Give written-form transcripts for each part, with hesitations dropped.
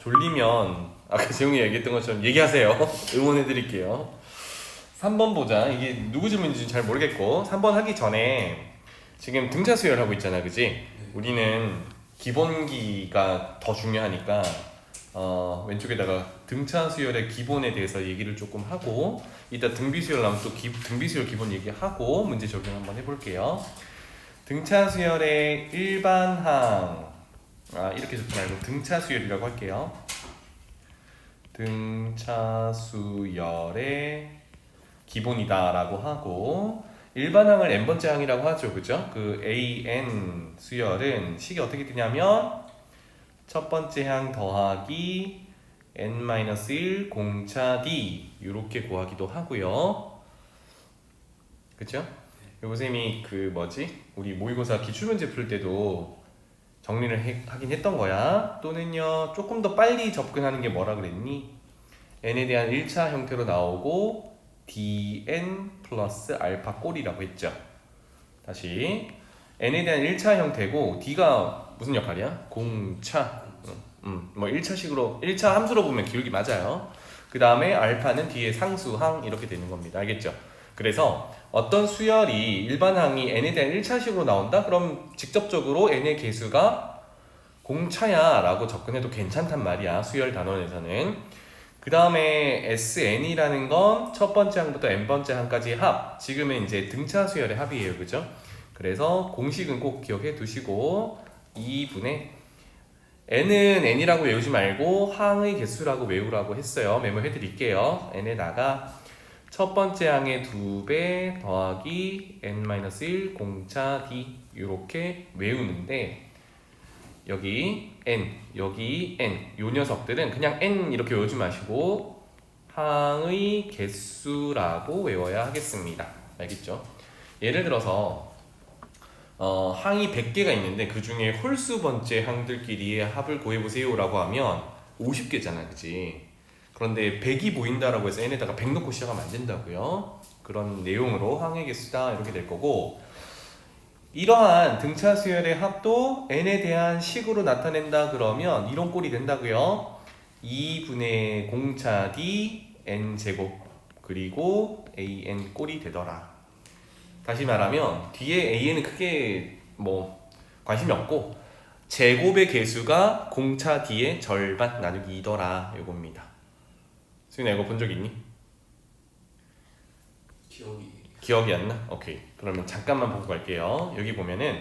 졸리면 아까 재웅이 얘기했던 것처럼 얘기하세요. 응원해드릴게요. 3번 보자. 이게 누구 질문인지 잘 모르겠고 3번 하기 전에 지금 등차 수열 하고 있잖아, 그지? 우리는 기본기가 더 중요하니까 왼쪽에다가 등차 수열의 기본에 대해서 얘기를 조금 하고 이따 등비 수열 나오면 또 등비 수열 기본 얘기하고 문제 적용 한번 해볼게요. 등차 수열의 일반항 이렇게 적지 말고 등차 수열이라고 할게요. 등차 수열의 기본이다 라고 하고 일반항을 n번째 항이라고 하죠, 그죠? 그 an 수열은 식이 어떻게 되냐면 첫 번째 항 더하기 n-1 공차 d 이렇게 구하기도 하고요, 그쵸? 요쌤이 그 뭐지? 우리 모의고사 기출문제 풀 때도 정리를 하긴 했던 거야. 또는요 조금 더 빨리 접근하는 게 뭐라 그랬니? n에 대한 1차 형태로 나오고 dn 플러스 알파 꼴이라고 했죠. 다시 n에 대한 1차 형태고 d가 무슨 역할이야? 공차. 뭐 1차식으로 1차 함수로 보면 기울기 맞아요. 그 다음에 알파는 뒤에 상수항 이렇게 되는 겁니다. 알겠죠? 그래서 어떤 수열이 일반항이 n에 대한 1차식으로 나온다? 그럼 직접적으로 n의 개수가 공차야 라고 접근해도 괜찮단 말이야, 수열 단원에서는. 그 다음에 SN이라는 건 첫 번째 항부터 n번째 항까지 합, 지금은 이제 등차 수열의 합이에요, 그죠? 그래서 공식은 꼭 기억해 두시고 2분의 n은 n이라고 외우지 말고 항의 개수라고 외우라고 했어요. 메모해 드릴게요. n에다가 첫 번째 항의 2배 더하기 n-1 공차 d 이렇게 외우는데 여기 n, 여기 n 요 녀석들은 그냥 n 이렇게 외우지 마시고 항의 개수라고 외워야 하겠습니다. 알겠죠? 예를 들어서 항이 100개가 있는데 그 중에 홀수 번째 항들끼리의 합을 구해보세요 라고 하면 50개잖아, 그치? 그런데 100이 보인다라고 해서 n에다가 100 넣고 시작하면 안 된다고요. 그런 내용으로 항의 개수다 이렇게 될 거고, 이러한 등차 수열의 합도 n에 대한 식으로 나타낸다 그러면 이런 꼴이 된다고요. 2분의 공차 d n 제곱 그리고 an 꼴이 되더라. 다시 말하면 뒤에 an은 크게 뭐 관심이 없고 제곱의 개수가 공차 d의 절반 나누기 2더라 요겁니다. 수인아 이거 본 적 있니? 기억이 안 나? 오케이. 그러면 잠깐만 보고 갈게요. 여기 보면은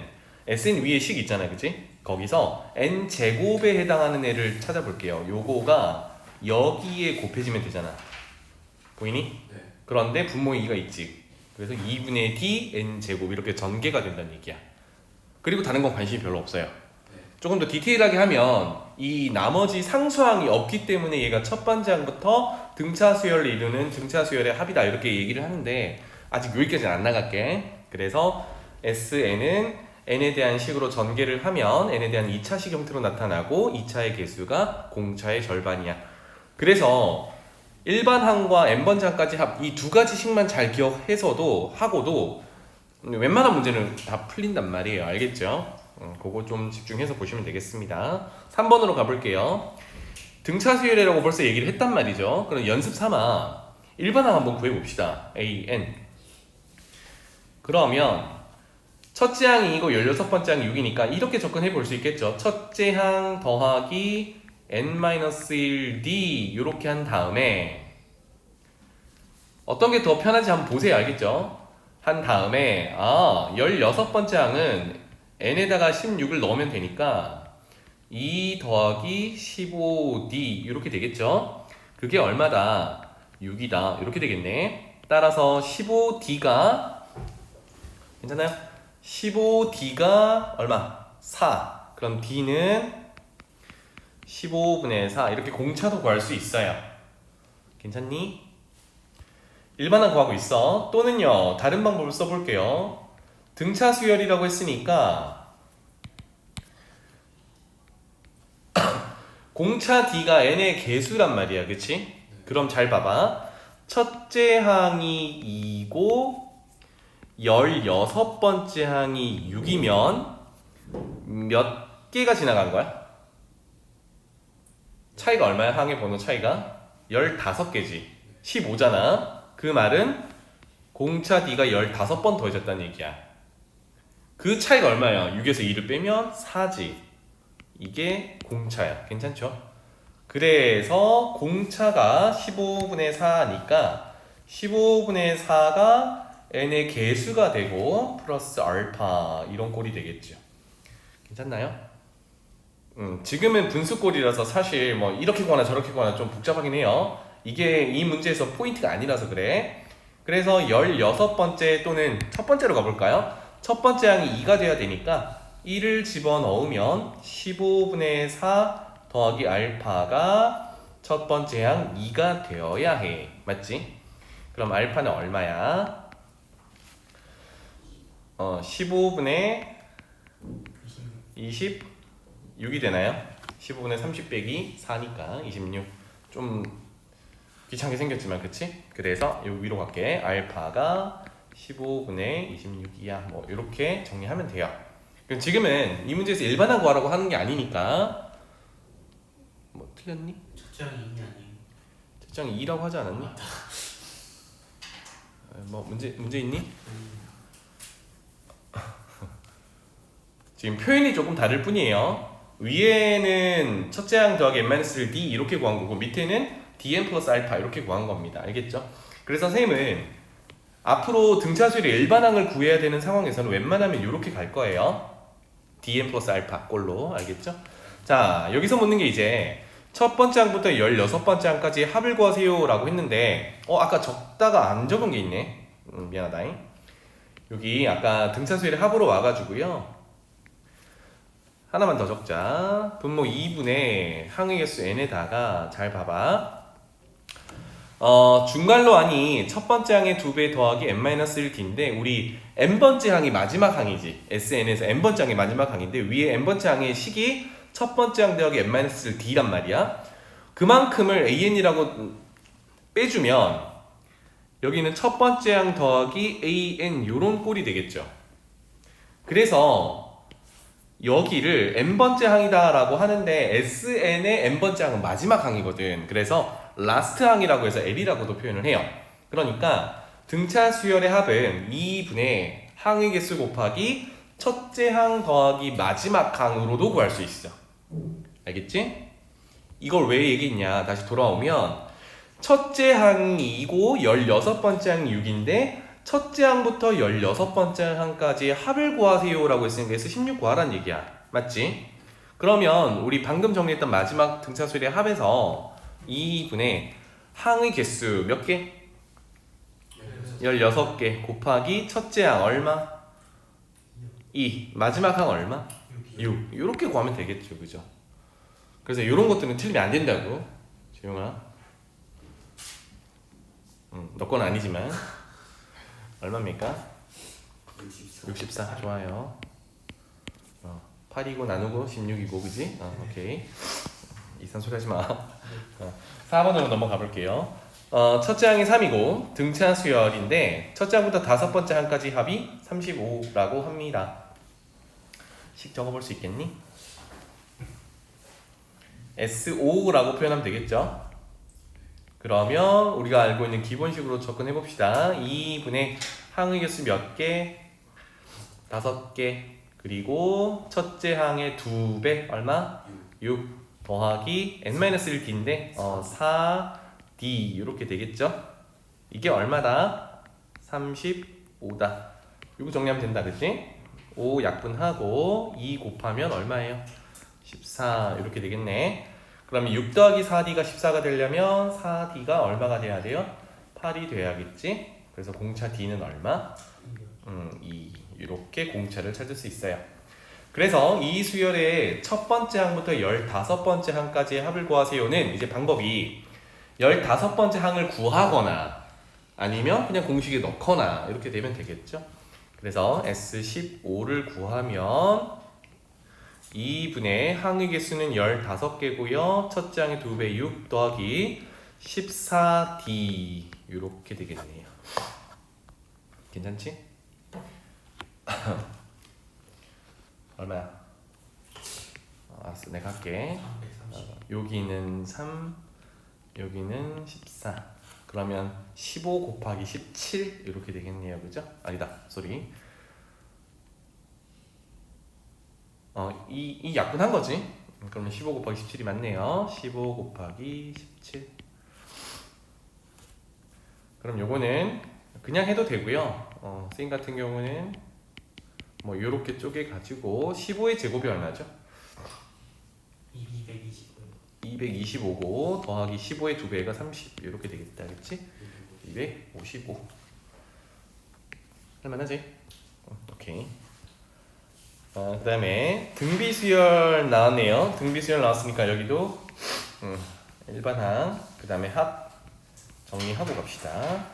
SN 위에 식 있잖아, 그치? 거기서 n 제곱에 해당하는 애를 찾아볼게요. 요거가 여기에 곱해지면 되잖아. 보이니? 네. 그런데 분모 2가 있지. 그래서 2분의 d n 제곱 이렇게 전개가 된다는 얘기야. 그리고 다른 건 관심이 별로 없어요. 조금 더 디테일하게 하면 이 나머지 상수항이 없기 때문에 얘가 첫 번째 항부터 등차 수열을 이루는 등차 수열의 합이다 이렇게 얘기를 하는데 아직 여기까지는 안 나갈게. 그래서 SN은 n에 대한 식으로 전개를 하면 n에 대한 2차식 형태로 나타나고 2차의 개수가 공차의 절반이야. 그래서 일반항과 n번째 항까지 합 이 두 가지 식만 잘 기억해서도 하고도 웬만한 문제는 다 풀린단 말이에요. 알겠죠? 그거 좀 집중해서 보시면 되겠습니다. 3번으로 가볼게요. 등차 수열이라고 벌써 얘기를 했단 말이죠. 그럼 연습 삼아 일반항 한번 구해봅시다. an. 그러면 첫째 항이 이거 16번째 항이 6이니까 이렇게 접근해 볼 수 있겠죠. 첫째 항 더하기 n-1d 이렇게 한 다음에 어떤 게 더 편한지 한번 보세요. 알겠죠? 한 다음에 16번째 항은 n에다가 16을 넣으면 되니까 2 더하기 15d 이렇게 되겠죠? 그게 얼마다? 6이다 이렇게 되겠네. 따라서 15d가 괜찮아요? 15d가 얼마? 4. 그럼 d는 15분의 4 이렇게 공차도 구할 수 있어요. 괜찮니? 일반항 구하고 있어. 또는요 다른 방법을 써볼게요. 등차 수열이라고 했으니까 공차 d가 n의 개수란 말이야, 그치? 그럼 잘 봐봐. 첫째 항이 2고 16번째 항이 6이면 몇 개가 지나간 거야? 차이가 얼마야? 항의 번호 차이가 15개지. 15잖아. 그 말은 공차 D가 15번 더해졌다는 얘기야. 그 차이가 얼마야? 6에서 2를 빼면 4지. 이게 공차야. 괜찮죠? 그래서 공차가 15분의 4니까 15분의 4가 n의 개수가 되고 플러스 알파 이런 꼴이 되겠죠. 괜찮나요? 지금은 분수꼴이라서 사실 뭐 이렇게 구하나 저렇게 구하나 좀 복잡하긴 해요. 이게 이 문제에서 포인트가 아니라서 그래. 그래서 16번째 또는 첫 번째로 가볼까요? 첫 번째 항이 2가 돼야 되니까 1을 집어넣으면 15분의 4 더하기 알파가 첫 번째 항 2가 되어야 해. 맞지? 그럼 알파는 얼마야? 15분의 26이 되나요? 15분의 30 빼기 4니까 26. 좀 귀찮게 생겼지만 그치? 그래서 요 위로 갈게. 알파가 15분의 26이야. 뭐 이렇게 정리하면 돼요. 그럼 지금은 이 문제에서 일반항 구하라고 하는 게 아니니까 뭐 틀렸니? 첫장이 2이 아니에요. 첫장이 2라고 하지 않았니? 뭐 문제 있니? 지금 표현이 조금 다를 뿐이에요. 위에는 첫째 항 더하기 n-1 d 이렇게 구한 거고 밑에는 dn 플러스 알파 이렇게 구한 겁니다. 알겠죠? 그래서 선생님은 앞으로 등차수열의 일반항을 구해야 되는 상황에서는 웬만하면 이렇게 갈 거예요. dn 플러스 알파 꼴로. 알겠죠? 자, 여기서 묻는 게 이제 첫 번째 항부터 16번째 항까지 합을 구하세요 라고 했는데 아까 적다가 안 적은 게 있네. 미안하다잉. 여기 아까 등차수열의 합으로 와가지고요. 하나만 더 적자. 분모 2분의 항의 개수 n에다가 잘 봐봐. 중괄호 항이 첫 번째 항의 2배 더하기 n-1d인데 우리 n번째 항이 마지막 항이지. SN에서 n번째 항이 마지막 항인데 위에 n번째 항의 식이 첫 번째 항 더하기 n-d란 말이야. 그만큼을 an이라고 빼주면 여기는 첫 번째 항 더하기 an 요런 꼴이 되겠죠. 그래서 여기를 n번째 항이다 라고 하는데 SN의 n번째 항은 마지막 항이거든. 그래서 라스트 항이라고 해서 L이라고도 표현을 해요. 그러니까 등차 수열의 합은 2분의 항의 개수 곱하기 첫째 항 더하기 마지막 항으로도 구할 수 있어. 알겠지? 이걸 왜 얘기했냐? 다시 돌아오면 첫째 항이 2고 16번째 항이 6인데 첫째 항부터 16번째 항까지 합을 구하세요 라고 했으니까 그래서 16 구하라는 얘기야. 맞지? 그러면 우리 방금 정리했던 마지막 등차수열의 합에서 2분의 항의 개수 몇 개? 16개 곱하기 첫째 항 얼마? 2. 마지막 항 얼마? 6. 이렇게 구하면 되겠죠. 그죠? 그래서 이런 것들은 틀리면 안 된다고. 조용아. 너 건 아니지만 얼마입니까? 64. 좋아요. 8이고 나누고 16이고 그지? 오케이. 이상 소리 하지 마. 4번으로 넘어가 볼게요. 첫째 항이 3이고 등차 수열인데 첫째 항부터 다섯 번째 항까지 합이 35라고 합니다. 식 적어볼 수 있겠니? S5라고 표현하면 되겠죠? 그러면 우리가 알고 있는 기본식으로 접근해 봅시다. 2분의 항의 개수 몇 개? 5개. 그리고 첫째 항의 2배 얼마? 6 더하기 n-1d인데 4d 이렇게 되겠죠? 이게 얼마다? 35다. 이거 정리하면 된다. 그치? 5 약분하고 2 곱하면 얼마예요? 14 이렇게 되겠네. 그러면 6 더하기 4d가 14가 되려면 4d가 얼마가 돼야 돼요? 8이 돼야겠지? 그래서 공차 d는 얼마? 2 이렇게 공차를 찾을 수 있어요. 그래서 이 수열의 첫 번째 항부터 15번째 항까지의 합을 구하세요는 이제 방법이 15번째 항을 구하거나 아니면 그냥 공식에 넣거나 이렇게 되면 되겠죠. 그래서 S15를 구하면 2분의 항의 개수는 15개고요. 첫째 항의 2배 6 더하기 14D 이렇게 되겠네요. 괜찮지? 얼마야? 알았어, 내가 할게. 여기는 3, 여기는 14. 그러면 15 곱하기 17 이렇게 되겠네요, 그죠? 아니다, 쏘리. 이 약분한 거지. 그러면 15 곱하기 17이 맞네요. 15 곱하기 17. 그럼 요거는 그냥 해도 되고요. 쌤 같은 경우는 뭐 요렇게 쪼개 가지고 15의 제곱이 얼마죠? 225고 더하기 15의 2배가 30 이렇게 되겠다, 그치? 255. 할만하지? 오케이. 그 다음에 등비수열 나왔네요. 등비수열 나왔으니까 여기도 일반항, 그 다음에 합 정리하고 갑시다.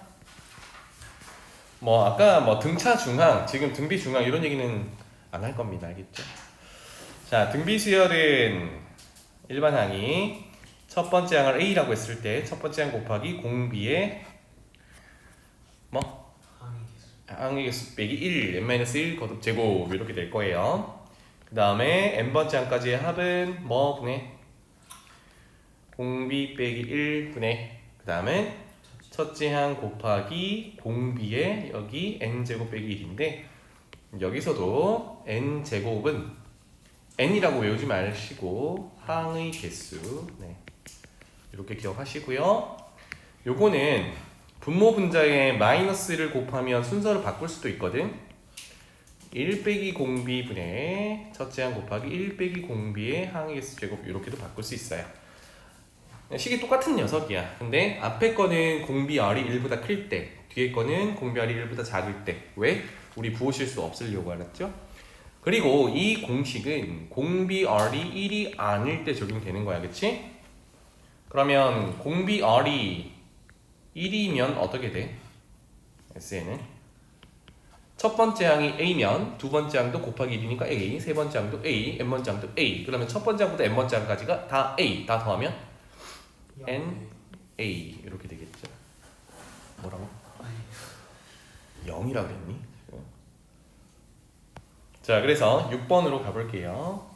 뭐 아까 뭐 등차 중항, 지금 등비 중항 이런 얘기는 안 할 겁니다, 알겠죠? 자, 등비수열은 일반항이 첫 번째 항을 A라고 했을 때 첫 번째 항 곱하기 공비의 뭐? 항의 개수 빼기 1, n-1 거듭 제곱 이렇게 될 거예요. 그 다음에 n번째 항까지의 합은 뭐 분의 공비 빼기 1 분의 그 다음에 첫째 항 곱하기 공비의 여기 n제곱 빼기 1인데 여기서도 n제곱은 n이라고 외우지 마시고 항의 개수 이렇게 기억하시고요. 요거는 분모 분자에 마이너스를 곱하면 순서를 바꿀 수도 있거든. 1 빼기 공비 분의 첫째 항 곱하기 1 빼기 공비의 항의 개수 제곱 이렇게도 바꿀 수 있어요. 식이 똑같은 녀석이야. 근데 앞에 거는 공비 R이 1보다 클 때, 뒤에 거는 공비 R이 1보다 작을 때. 왜? 우리 부호 실수 없으려고 알았죠? 그리고 이 공식은 공비 R이 1이 아닐 때 적용되는 거야, 그치? 그러면 공비 R이 1이면 어떻게 돼? SN은 첫 번째 항이 A면 두 번째 항도 곱하기 1이니까 A, 세 번째 항도 A, n번째 항도 A. 그러면 첫 번째 항부터 n번째 항까지가 다 A, 다 더하면 N, A 이렇게 되겠죠. 뭐라고? 0이라고 했니? 자, 그래서 6번으로 가볼게요.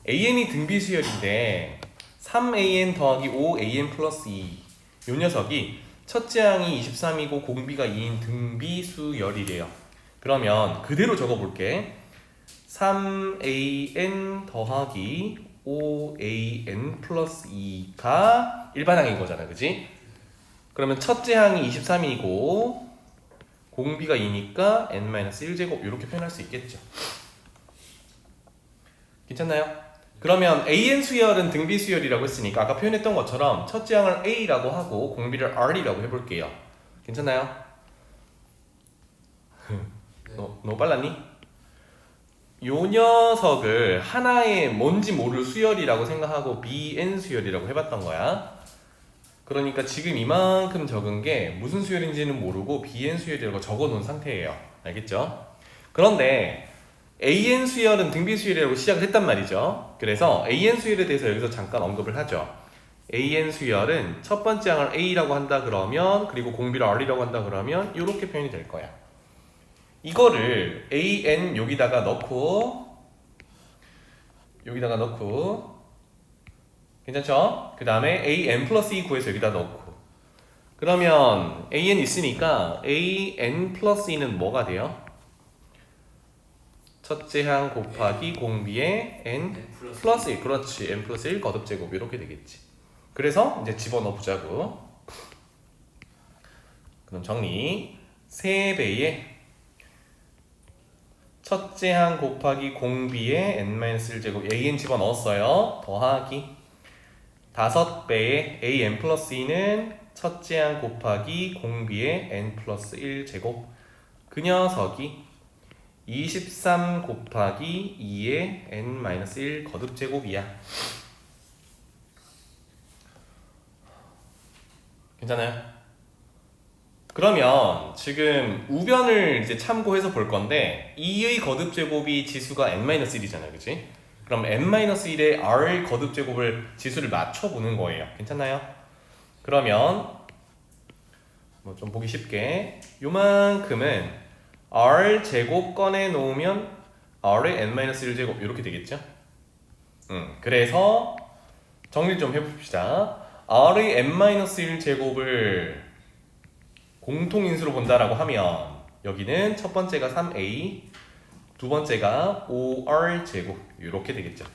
AN이 등비수열인데 3AN 더하기 5AN 플러스 2 이 녀석이 첫째 항이 23이고 공비가 2인 등비수열이래요. 그러면 그대로 적어볼게. 3AN 더하기 5AN 플러스 2가 일반항인 거잖아, 그치? 그러면 첫째 항이 23이고 공비가 2니까 n-1제곱 이렇게 표현할 수 있겠죠. 괜찮나요? 그러면 AN 수열은 등비 수열이라고 했으니까 아까 표현했던 것처럼 첫째 항을 A라고 하고 공비를 R이라고 해볼게요. 괜찮나요? 너 빨랐니? 요 녀석을 하나의 뭔지 모를 수열이라고 생각하고 BN 수열이라고 해봤던 거야. 그러니까 지금 이만큼 적은 게 무슨 수열인지는 모르고 BN 수열이라고 적어놓은 상태예요. 알겠죠? 그런데 AN 수열은 등비 수열이라고 시작을 했단 말이죠. 그래서 AN 수열에 대해서 여기서 잠깐 언급을 하죠. AN 수열은 첫 번째 항을 A라고 한다 그러면, 그리고 공비를 R이라고 한다 그러면 이렇게 표현이 될 거야. 이거를 AN 여기다가 넣고 괜찮죠? 그 다음에 AN 플러스 2 구해서 여기다 넣고, 그러면 AN 있으니까 AN 플러스 2는 뭐가 돼요? 첫째 항 곱하기 공비의 n 플러스 1. 그렇지, n 플러스 1 거듭제곱 이렇게 되겠지. 그래서 이제 집어넣어 보자고. 그럼 정리. 3배의 첫째 항 곱하기 공비의 n-1제곱 an 집어넣었어요. 더하기 5배의 an 플러스 2는 첫째 항 곱하기 공비의 n 플러스 1제곱. 그 녀석이 23 곱하기 2의 n-1 거듭제곱이야. 괜찮아요? 그러면 지금 우변을 이제 참고해서 볼 건데 2의 거듭제곱이 지수가 n-1이잖아요, 그치? 그럼 n-1의 r 거듭제곱을 지수를 맞춰보는 거예요. 괜찮나요? 그러면 뭐 좀 보기 쉽게 요만큼은 r 제곱 꺼내 놓으면 r의 n-1제곱 이렇게 되겠죠? 그래서 정리 좀 해봅시다. R의 n-1 제곱을 공통인수로 본다라고 하면 여기는 첫 번째가 3a, 두 번째가 5r 제곱 이렇게 되겠죠.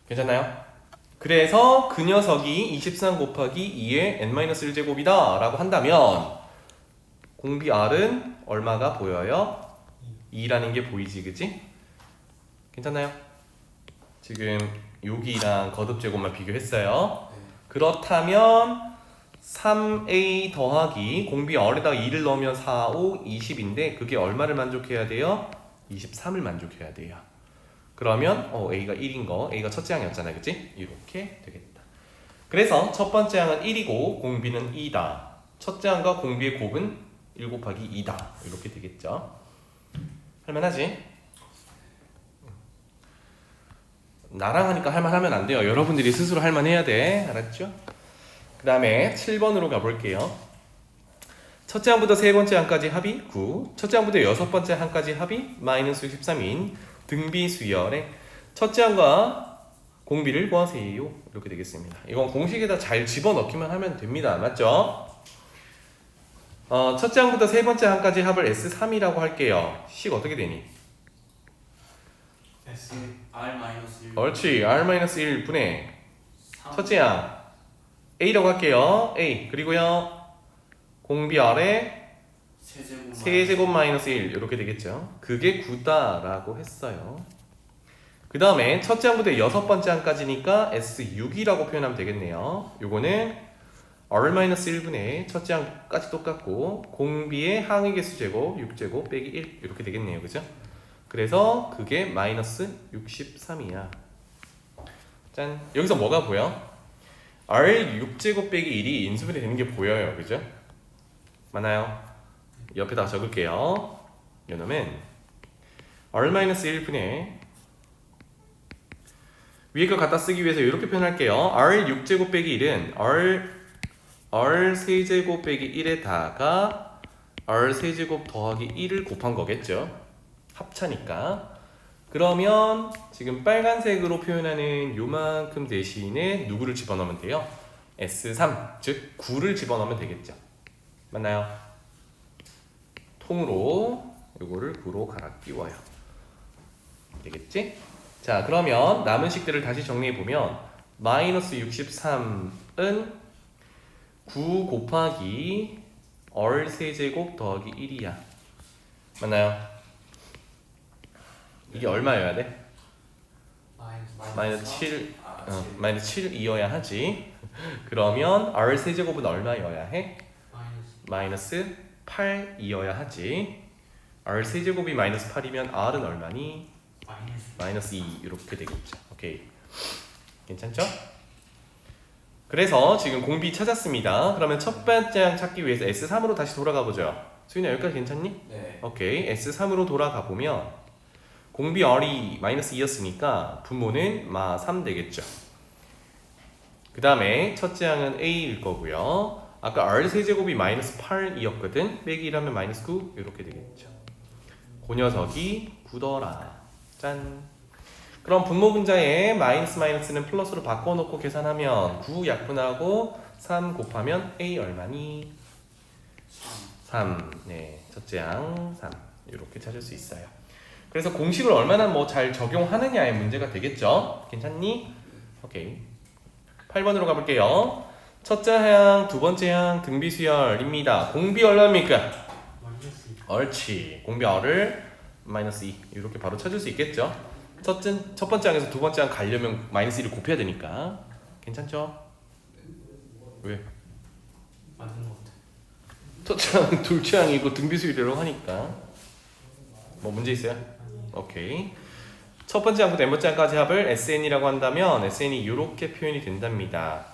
괜찮나요? 그래서 그 녀석이 23 곱하기 2의 n-1 제곱이다 라고 한다면 공비 r은 얼마가 보여요? 2라는 게 보이지, 그치? 괜찮나요? 지금 여기랑 거듭 제곱만 비교했어요. 그렇다면 3a 더하기 공비 r에다가 2를 넣으면 4, 5, 20인데 그게 얼마를 만족해야 돼요? 23을 만족해야 돼요. 그러면 a가 1인 거, a가 첫째 항이었잖아요, 그치? 이렇게 되겠다. 그래서 첫 번째 항은 1이고 공비는 2다. 첫째 항과 공비의 곱은 1 곱하기 2다. 이렇게 되겠죠. 할만하지? 나랑 하니까 할만하면 안 돼요. 여러분들이 스스로 할만해야 돼. 알았죠? 그 다음에 7번으로 가볼게요. 첫째 항부터 세 번째 항까지 합이 9, 첫째 항부터 여섯 번째 항까지 합이 마이너스 13인 등비 수열의 첫째 항과 공비를 구하세요. 이렇게 되겠습니다. 이건 공식에다 잘 집어넣기만 하면 됩니다. 맞죠? 첫째 항부터 세 번째 항까지 합을 S3이라고 할게요. 식 어떻게 되니? S R-1 옳지. R-1 분의 첫째 항 A라고 할게요. A 그리고요 공비 R의 세제곱 마이너스 1 이렇게 되겠죠. 그게 9다라고 했어요. 그 다음에 첫째 항부터 여섯 번째 항까지니까 S6이라고 표현하면 되겠네요. 요거는 R-1분의 첫째 항까지 똑같고 공비의 항의 개수 제곱 6제곱 빼기 1 이렇게 되겠네요. 그죠? 그래서 그게 마이너스 63이야. 짠. 여기서 뭐가 보여? R 6제곱 빼기 1이 인수분해 되는 게 보여요. 그죠? 맞나요? 옆에다가 적을게요. 이놈은 R-1분의 위에 거 갖다 쓰기 위해서 이렇게 표현할게요. R 6제곱 빼기 1은 R 세제곱 빼기 1에다가 R 세제곱 더하기 1을 곱한 거겠죠. 합차니까. 그러면 지금 빨간색으로 표현하는 요만큼 대신에 누구를 집어넣으면 돼요? S3, 즉 9를 집어넣으면 되겠죠. 맞나요? 통으로 요거를 9로 갈아 끼워요. 되겠지? 자, 그러면 남은 식들을 다시 정리해보면 마이너스 63은 9 곱하기 R 세제곱 더하기 1이야. 맞나요? 이게 얼마여야 돼? 마이너스 7, 마이너스 7이어야 하지. 그러면 R 세제곱은 얼마여야 해? 마이너스 8이어야 하지. R 세제곱이 마이너스 8이면 R은 얼마니? 마이너스 2 이렇게 되겠죠. 오케이. 괜찮죠? 그래서 지금 공비 찾았습니다. 그러면 첫 번째 항 찾기 위해서 S3으로 다시 돌아가 보죠. 수인아 여기까지 괜찮니? 네. 오케이. S3으로 돌아가 보면 공비 R이 마이너스 2였으니까 분모는 마 3 되겠죠. 그 다음에 첫째 항은 A일 거고요. 아까 R 세제곱이 마이너스 8이었거든. 빼기 1하면 마이너스 9 이렇게 되겠죠. 그 녀석이 9더라. 짠. 그럼 분모 분자에 마이너스는 플러스로 바꿔놓고 계산하면 9 약분하고 3 곱하면 A 얼마니? 3. 네, 첫째 항 3. 이렇게 찾을 수 있어요. 그래서 공식을 얼마나 뭐 잘 적용하느냐의 문제가 되겠죠. 괜찮니? 오케이. 8번으로 가볼게요. 첫째 항, 두 번째 항 등비수열입니다. 공비 얼마입니까? 옳지. 공비 R을 마이너스 2 이렇게 바로 찾을 수 있겠죠. 첫 번째 항에서 두 번째 항 가려면 마이너스 1을 곱해야 되니까. 괜찮죠? 왜? 맞는 것 같아. 첫째 항, 둘째 항이고 등비수열이라고 하니까. 뭐 문제 있어요? 오케이. 첫 번째 항부터 n 번째 항까지 합을 SN이라고 한다면 SN이 이렇게 표현이 된답니다.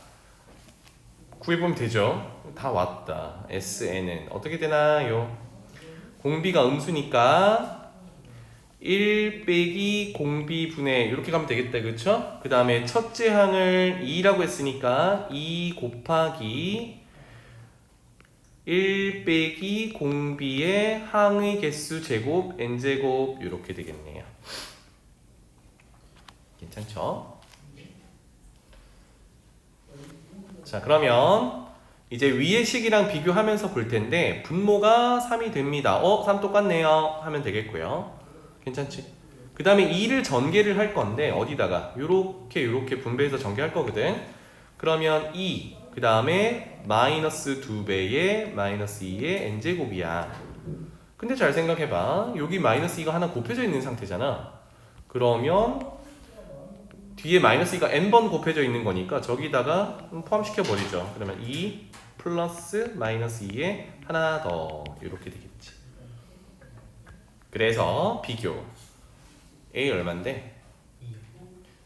구해보면 되죠? 다 왔다. SN은 어떻게 되나요? 공비가 음수니까 1 빼기 공비분의 이렇게 가면 되겠다. 그쵸? 그 다음에 첫째 항을 2라고 했으니까 2 곱하기 1 빼기 공비의 항의 개수 제곱 n제곱 이렇게 되겠네요. 괜찮죠? 자, 그러면 이제 위의 식이랑 비교하면서 볼 텐데 분모가 3이 됩니다. 3 똑같네요 하면 되겠고요. 괜찮지? 그 다음에 2를 전개를 할 건데 어디다가 요렇게 분배해서 전개할 거거든. 그러면 2, 그 다음에 마이너스 2배의 마이너스 2의 n제곱이야. 근데 잘 생각해봐. 여기 마이너스 2가 하나 곱해져 있는 상태잖아. 그러면 뒤에 마이너스 2가 n번 곱해져 있는 거니까 저기다가 포함시켜 버리죠. 그러면 2 플러스 마이너스 2에 하나 더 이렇게 되겠지. 그래서 비교 A 얼만데?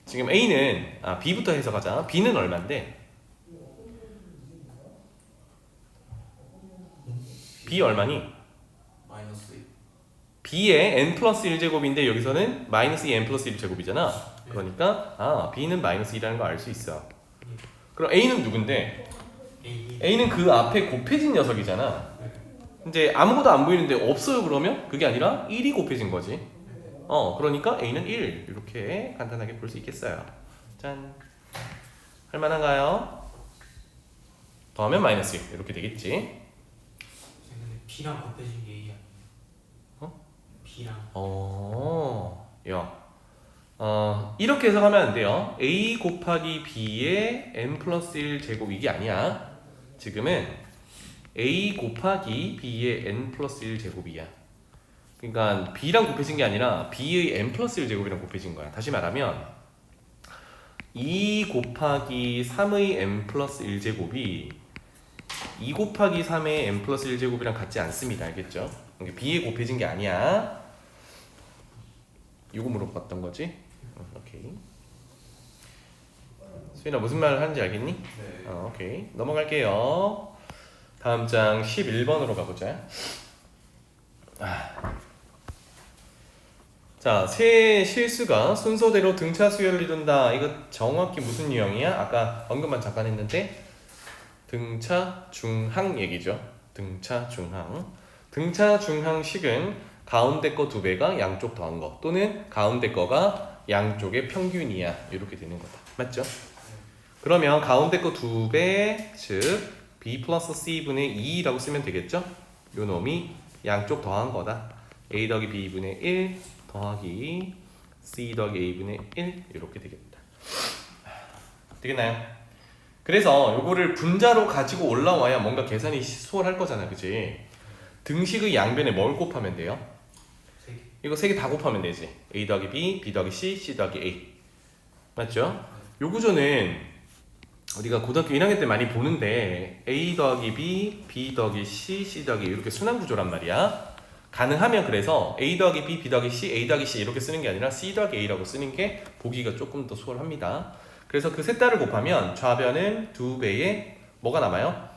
지금 A는 B부터 해석하자. B는 얼만데? B 얼마니? 마이너스 2. B의 n 플러스 1제곱인데 여기서는 마이너스 2 n 플러스 1제곱이잖아. 그러니까 B는 마이너스 2라는 걸 알 수 있어. 그럼 A는 누군데? A는 그 앞에 곱해진 녀석이잖아. 이제 아무것도 안 보이는데 없어요 그러면? 그게 아니라 1이 곱해진 거지. 그러니까 A는 1 이렇게 간단하게 볼 수 있겠어요. 짠. 할만한가요? 더하면 마이너스 1 이렇게 되겠지. 근데 B랑 곱해진 게 A야. B랑. 이렇게 해석하면 안 돼요. A 곱하기 B의 n 플러스 1 제곱 이게 아니야. 지금은 A 곱하기 B의 n 플러스 1 제곱이야. 그러니까 B랑 곱해진 게 아니라 B의 n 플러스 1 제곱이랑 곱해진 거야. 다시 말하면 2 곱하기 3의 n 플러스 1 제곱이 2 곱하기 3의 n 플러스 1 제곱이랑 같지 않습니다. 알겠죠? 그러니까 B에 곱해진 게 아니야. 이거 물어봤던 거지? 오케이. 수인아 무슨 말을 하는지 알겠니? 네. 오케이. 넘어갈게요. 다음 장 11번으로 가보자. 자, 세 실수가 순서대로 등차 수열을 이룬다. 이거 정확히 무슨 유형이야? 아까 언급만 잠깐 했는데 등차 중항 얘기죠. 등차 중항. 등차 중항식은 가운데 거 2배가 양쪽 더한 거 또는 가운데 거가 양쪽의 평균이야. 이렇게 되는 거다. 맞죠? 그러면 가운데 거 2배 즉 b 플러스 c분의 2라고 쓰면 되겠죠? 요 놈이 양쪽 더한 거다. a 더하기 b분의 1 더하기 c 더하기 a분의 1 이렇게 되겠다. 되겠나요? 그래서 요거를 분자로 가지고 올라와야 뭔가 계산이 수월할 거잖아. 그치? 등식의 양변에 뭘 곱하면 돼요? 3개. 이거 3개 다 곱하면 되지. a 더하기 b, b 더하기 c, c 더하기 a. 맞죠? 요 구조는 우리가 고등학교 1학년 때 많이 보는데 a 더하기 b, b 더하기 c, c 더하기 a 이렇게 순환 구조란 말이야. 가능하면 그래서 a 더하기 b, b 더하기 c, a 더하기 c 이렇게 쓰는 게 아니라 c 더하기 a라고 쓰는 게 보기가 조금 더 수월합니다. 그래서 그 셋 다를 곱하면 좌변은 2배에 뭐가 남아요?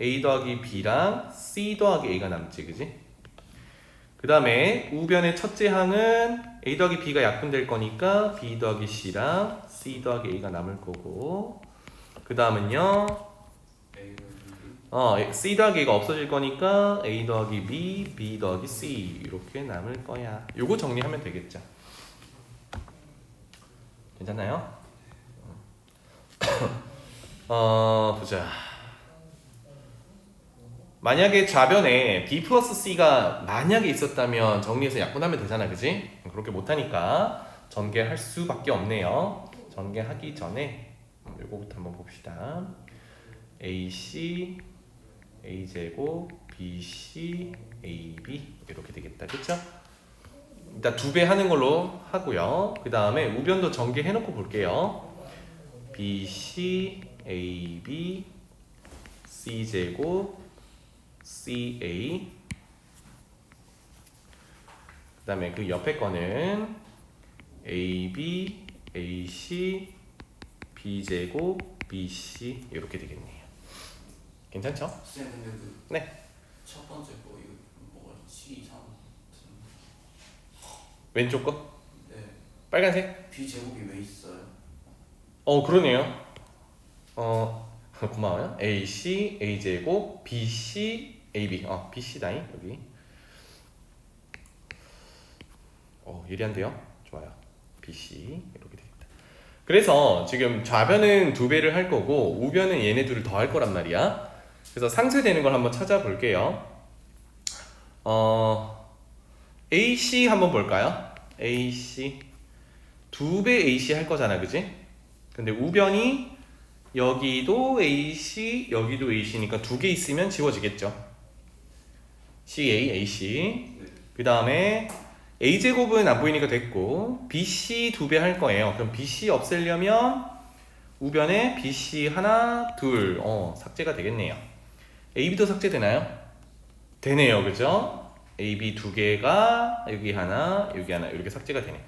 a 더하기 b랑 c 더하기 a가 남지, 그지? 그 다음에 우변의 첫째 항은 a 더하기 b가 약분될 거니까 b 더하기 c랑 c 더하기 a가 남을 거고, 그 다음은요 C 더하기 A가 없어질 거니까 A 더하기 B, B 더하기 C 이렇게 남을 거야. 요거 정리하면 되겠죠. 괜찮나요? 보자. 만약에 좌변에 B 플러스 C가 만약에 있었다면 정리해서 약분하면 되잖아, 그지? 그렇게 못하니까 전개할 수밖에 없네요. 전개하기 전에 요거부터 한번 봅시다. AC A제곱 BC AB 이렇게 되겠다. 그쵸? 일단 2배 하는 걸로 하고요. 그 다음에 우변도 전개해놓고 볼게요. BC AB C제곱 CA 그 다음에 그 옆에 거는 AB AC B제곱 BC 이렇게 되겠네요. 괜찮죠? 쌤 근데 네. 첫 번째 거 이거 뭐가 12, 3. 왼쪽 거? 네. 빨간색? B 제곱이 왜 있어요? 그러네요. 고마워요. AC A제곱 BC AB BC다잉 여기. 예리한데요? 좋아요. BC 이렇게 되겠다. 그래서 지금 좌변은 2배를 할 거고 우변은 얘네 둘을 더 할 거란 말이야. 그래서 상쇄되는 걸 한번 찾아볼게요. AC 한번 볼까요? AC 2배 AC 할 거잖아, 그지? 근데 우변이 여기도 AC, 여기도 AC니까 2개 있으면 지워지겠죠. CA, AC. 네. 그 다음에 A제곱은 안 보이니까 됐고 BC 2배 할 거예요. 그럼 BC 없애려면 우변에 BC 하나, 둘 삭제가 되겠네요. AB도 삭제되나요? 되네요, 그죠? AB 2개가 여기 하나 이렇게 삭제가 되네.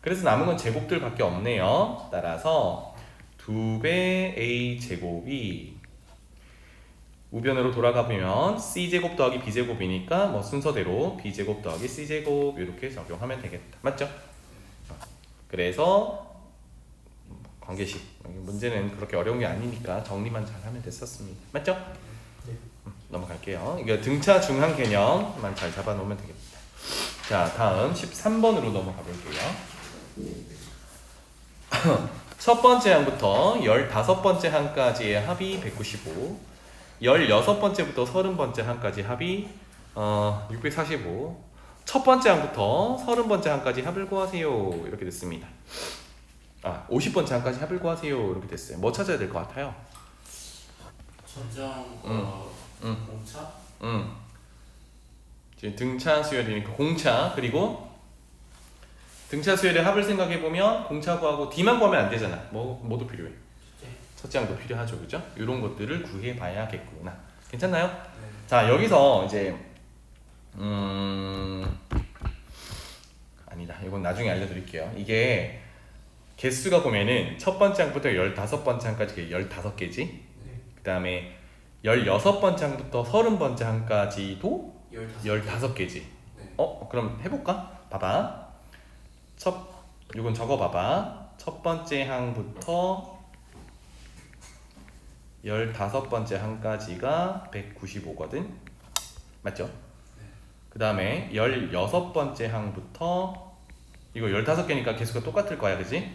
그래서 남은 건 제곱들밖에 없네요. 따라서 2배 A제곱이 우변으로 돌아가 보면 C제곱 더하기 B제곱이니까 뭐 순서대로 B제곱 더하기 C제곱 이렇게 적용하면 되겠다. 맞죠? 그래서 관계식 문제는 그렇게 어려운 게 아니니까 정리만 잘 하면 됐었습니다. 맞죠? 네. 넘어갈게요. 이거 등차 중한 개념만 잘 잡아놓으면 되겠다. 자, 다음 13번으로 넘어가 볼게요. 첫 번째 항부터 15번째 항까지의 합이 195, 16번째부터 30번째 항까지 합이 645. 첫 번째 항부터 30번째 항까지 합을 구하세요. 이렇게 됐습니다. 50번째 항까지 합을 구하세요. 이렇게 됐어요. 뭐 찾아야 될 것 같아요? 전장과 공차? 지금 등차 수열이니까 공차, 그리고 등차 수열의 합을 생각해 보면 공차 구하고 D만 구하면 안 되잖아. 뭐도 필요해. 첫째 항도 필요하죠, 그죠? 이런 것들을 구해 봐야겠구나. 괜찮나요? 네. 자, 여기서 이제 아니다. 이건 나중에 알려드릴게요. 이게 개수가 보면은 첫 번째 항부터 15번째 항까지 15개지. 네. 그 다음에 16번째 항부터 30번째 항까지도 15개지. 네. 그럼 해볼까? 봐봐. 이건 적어봐봐. 첫 번째 항부터 15번째 항까지가 195거든. 맞죠? 네. 그 다음에 16번째 항부터 이거 15개니까 개수가 똑같을 거야, 그지?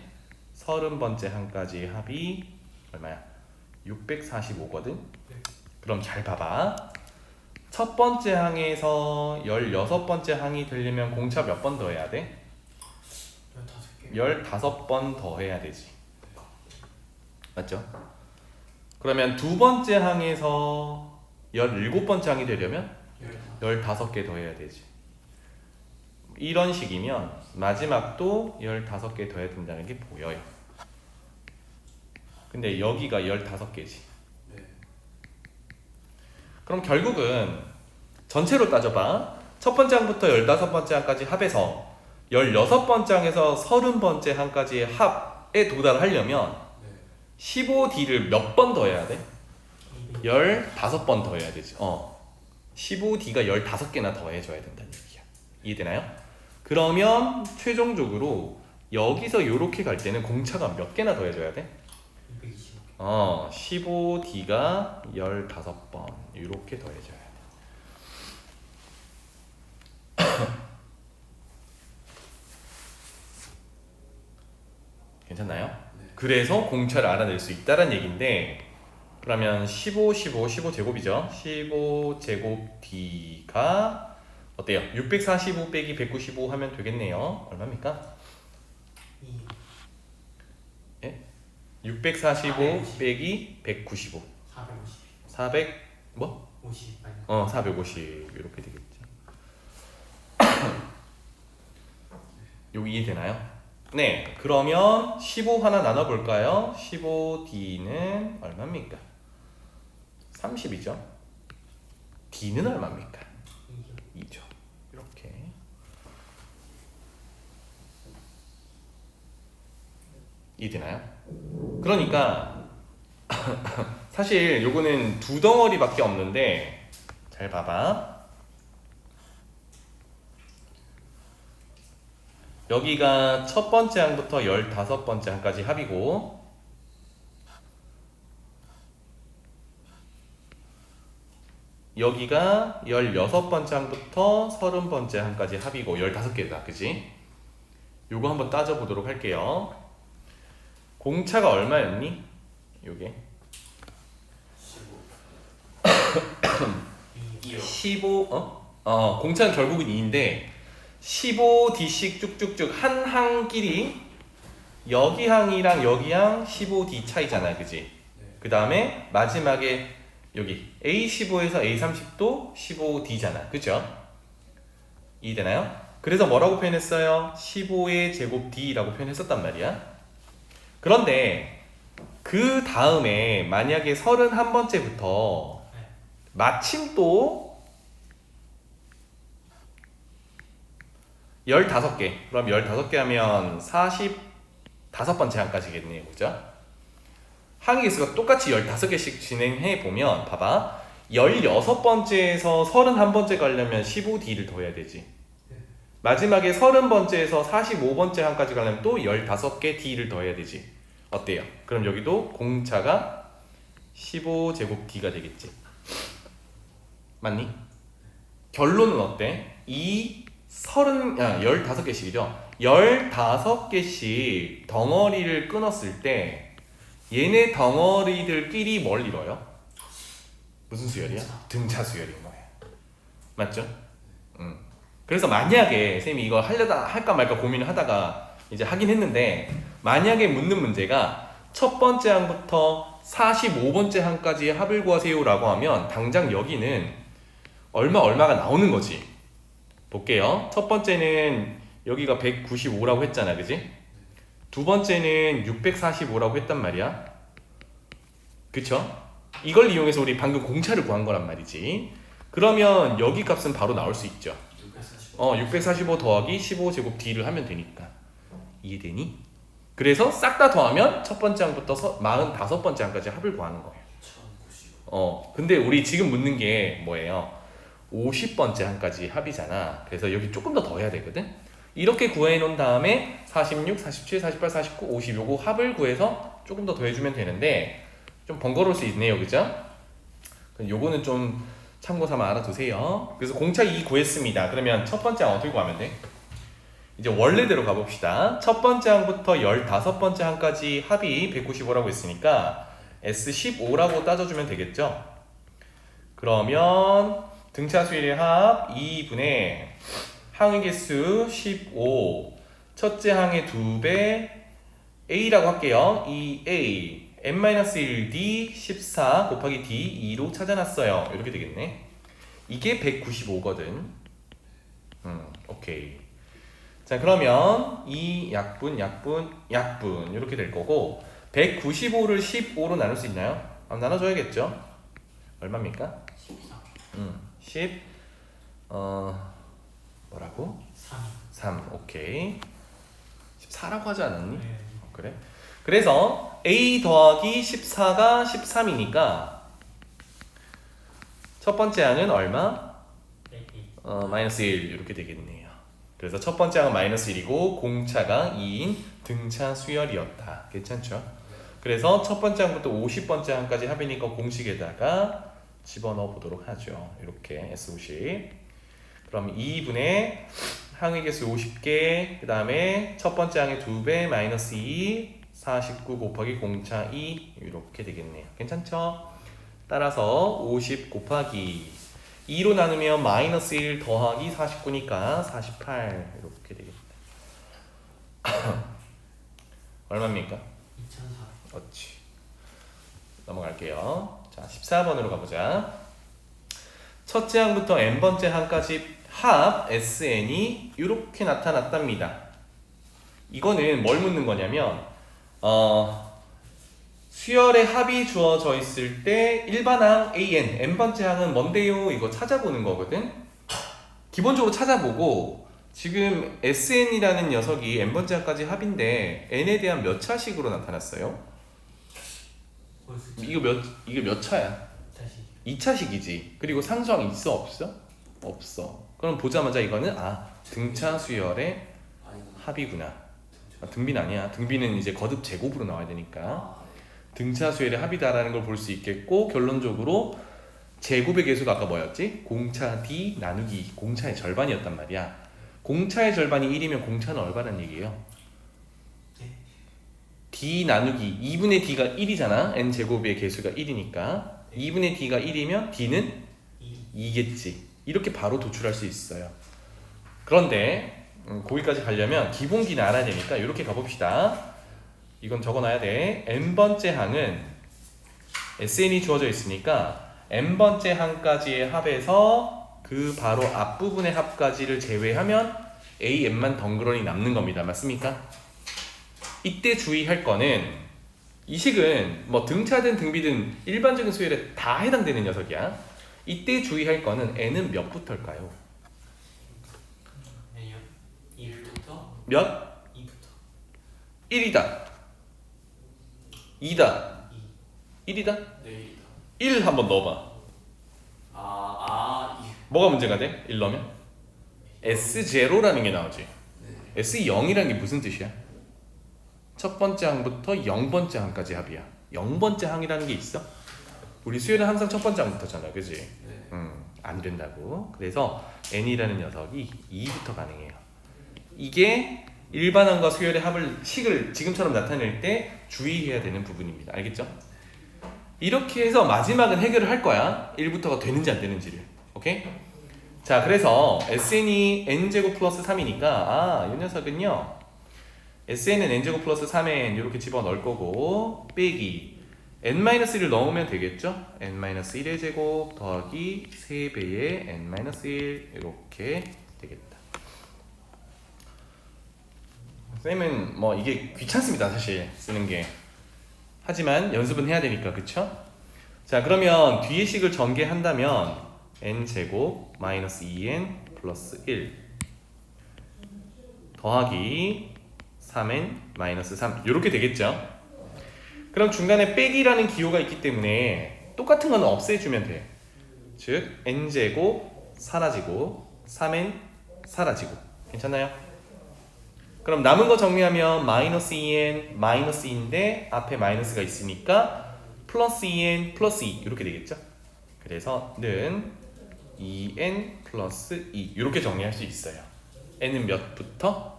30번째 항까지 합이 얼마야? 645거든. 네. 그럼 잘 봐봐. 첫 번째 항에서 16번째 항이 되려면 공차 몇 번 더 해야 돼? 15개. 15번 더 해야 되지. 맞죠? 그러면 두 번째 항에서 17번째 항이 되려면 15개 더 해야 되지. 이런 식이면 마지막도 15개 더 해야 된다는 게 보여요. 근데 여기가 15개지. 네. 그럼 결국은 전체로 따져봐. 첫 번째 항부터 15번째 항까지 합해서 16번째 항에서 30번째 항까지의 합에 도달하려면 네. 15D를 몇 번 더 해야 돼? 15번 더 해야 되지. 15D가 15개나 더 해줘야 된다는 얘기야. 이해되나요? 그러면 최종적으로 여기서 이렇게 갈 때는 공차가 몇 개나 더 해줘야 돼? 225개. 15D가 15번 이렇게 더 해줘야 돼. 괜찮나요? 네. 그래서 공차를 알아낼 수 있다는 얘기인데, 그러면 15 제곱이죠. 15 제곱 D가 어때요? 645 빼기 195 하면 되겠네요. 얼마입니까? 645 빼기 195 450. 400 뭐? 50. 450 이렇게 되겠죠. 여기 이해되나요? 네, 그러면 15 하나 나눠볼까요? 15D는 얼마입니까? 30이죠. D는 얼마입니까? 2죠. 이렇게. 이해되나요? 그러니까 사실 요거는 두 덩어리밖에 없는데 잘 봐봐. 여기가 첫 번째 항부터 15번째 항까지 합이고, 여기가 16번째 항부터 30번째 항까지 합이고 15개다. 그지? 요거 한번 따져보도록 할게요. 공차가 얼마였니? 요게 15 15 공차는 결국은 2인데 15D씩 쭉쭉쭉 한 항끼리 여기 항이랑 여기 항 15D 차이잖아, 그지? 네. 그 다음에 마지막에 여기 A15에서 A30도 15D잖아, 그죠? 이해되나요? 그래서 뭐라고 표현했어요? 15의 제곱 D라고 표현했었단 말이야. 그런데 그 다음에 만약에 31번째부터 네. 마침 또 15개, 그럼 15개 하면 45번째 항까지겠네요, 그죠? 항의 개수가 똑같이 15개씩 진행해 보면 봐봐, 16번째에서 31번째 가려면 15D를 더해야 되지. 네. 마지막에 30번째에서 45번째 항까지 가려면 또 15개 D를 더해야 되지. 어때요? 그럼 여기도 공차가 15제곱 D가 되겠지. 맞니? 결론은 어때? 15개씩이죠. 15개씩 덩어리를 끊었을 때 얘네 덩어리들끼리 뭘 이뤄요? 무슨 수열이야? 등차 수열인 거예요. 맞죠? 그래서 만약에 쌤이 이거 할까 말까 고민을 하다가 이제 하긴 했는데, 만약에 묻는 문제가 첫 번째 항부터 45번째 항까지 합을 구하세요 라고 하면 당장 여기는 얼마가 나오는 거지. 볼게요. 첫 번째는 여기가 195라고 했잖아, 그지? 두 번째는 645라고 했단 말이야. 그쵸? 이걸 이용해서 우리 방금 공차를 구한 거란 말이지. 그러면 여기 값은 바로 나올 수 있죠. 645 더하기 15제곱 D를 하면 되니까. 이해되니? 그래서 싹 다 더하면 첫 번째 항부터 45번째 항까지 합을 구하는 거예요. 1095 근데 우리 지금 묻는 게 뭐예요? 50번째 항까지 합이잖아. 그래서 여기 조금 더 더해야 되거든? 이렇게 구해 놓은 다음에 46, 47, 48, 49, 50 요거 합을 구해서 조금 더 더해주면 되는데 좀 번거로울 수 있네요, 그죠? 요거는 좀 참고 삼아 알아두세요. 그래서 공차 2 구했습니다. 그러면 첫 번째 항 어떻게 구하면 돼? 이제 원래대로 가봅시다. 첫 번째 항부터 15번째 항까지 합이 195라고 했으니까 S15라고 따져주면 되겠죠? 그러면 등차 수열의 합 2분의 항의 개수 15, 첫째 항의 2배 A라고 할게요. 2A n-1D 14 곱하기 D 2로 찾아놨어요. 이렇게 되겠네. 이게 195거든. 오케이. 자, 그러면 이 약분 이렇게 될 거고, 195를 15로 나눌 수 있나요? 나눠줘야겠죠? 얼마입니까? 10 뭐라고? 3. 오케이. 14라고 하지 않았니? 네. 그래? 그래서 A 더하기 14가 13이니까 첫 번째 항은 얼마? 마이너스 1 이렇게 되겠네요. 그래서 첫 번째 항은 마이너스 1이고 공차가 2인 등차 수열이었다. 괜찮죠? 그래서 첫 번째 항부터 50번째 항까지 합이니까 공식에다가 집어넣어 보도록 하죠. 이렇게 S50. 그럼 2분의 항의 개수 50개, 그 다음에 첫 번째 항의 2배 마이너스 2, 49 곱하기 공차 2 이렇게 되겠네요. 괜찮죠? 따라서 50 곱하기 2로 나누면 마이너스 1 더하기 49니까 48 이렇게 되겠다. 얼마입니까? 2400 그렇지. 넘어갈게요. 자, 14번으로 가보자. 첫째 항부터 n번째 항까지 합 SN이 이렇게 나타났답니다. 이거는 뭘 묻는 거냐면 수열의 합이 주어져 있을 때 일반항 AN, n번째 항은 뭔데요? 이거 찾아보는 거거든. 기본적으로 찾아보고 지금 SN이라는 녀석이 n번째 항까지 합인데 n에 대한 몇 차식으로 나타났어요? 이게 몇 차야? 다시 2차식이지. 그리고 상수항 있어 없어? 없어. 그럼 보자마자 이거는 등차 수열의 합이구나. 등비는 아니야. 등비는 이제 거듭 제곱으로 나와야 되니까 등차 수열의 합이다라는 걸 볼 수 있겠고, 결론적으로 제곱의 개수가 아까 뭐였지? 공차 D 나누기 공차의 절반이었단 말이야. 공차의 절반이 1이면 공차는 얼마란 얘기예요? 네. d 나누기 2분의 d가 1이잖아. n제곱의 개수가 1이니까 2분의 d가 1이면 d는 2겠지. 이렇게 바로 도출할 수 있어요. 그런데 거기까지 가려면 기본기는 알아야 되니까 이렇게 가봅시다. 이건 적어놔야 돼. n번째 항은 SN이 주어져 있으니까 n번째 항까지의 합에서 그 바로 앞부분의 합까지를 제외하면 AN만 덩그러니 남는 겁니다. 맞습니까? 이때 주의할 거는 이 식은 뭐 등차든 등비든 일반적인 수열에 다 해당되는 녀석이야. 이때 주의할 거는 n은 몇부터일까요? A요? 1부터 몇? 2부터 1이다. 2다. 1이다? 네 1 한번 넣어봐. 뭐가 문제가 돼? 1 넣으면? S0라는 게 나오지. S0이라는 게 무슨 뜻이야? 첫 번째 항부터 0번째 항까지 합이야. 0번째 항이라는 게 있어? 우리 수열은 항상 첫 번째 항부터잖아, 그지? 안 된다고. 그래서 n이라는 녀석이 2부터 가능해요. 이게 일반항과 수열의 합을 식을 지금처럼 나타낼 때 주의해야 되는 부분입니다. 알겠죠? 이렇게 해서 마지막은 해결을 할 거야. 1부터가 되는지 안 되는지를. 오케이? 자, 그래서 SN이 n제곱 플러스 3이니까 이 녀석은요, SN은 n제곱 플러스 3n 이렇게 집어넣을 거고 빼기 n-1을 넣으면 되겠죠? n-1의 제곱 더하기 3배의 n-1 이렇게 되겠다. 쌤은 뭐 이게 귀찮습니다, 사실 쓰는 게. 하지만 연습은 해야 되니까, 그쵸? 자, 그러면 뒤의 식을 전개한다면 n제곱 마이너스 2n 플러스 1 더하기 3n 마이너스 3 이렇게 되겠죠? 그럼 중간에 빼기라는 기호가 있기 때문에 똑같은 건 없애주면 돼. 즉 n제곱 사라지고 3n 사라지고. 괜찮나요? 그럼 남은 거 정리하면 마이너스 2n 마이너스 2인데 앞에 마이너스가 있으니까 플러스 2n 플러스 2 이렇게 되겠죠? 그래서 는 2n 플러스 2 이렇게 정리할 수 있어요. n은 몇부터?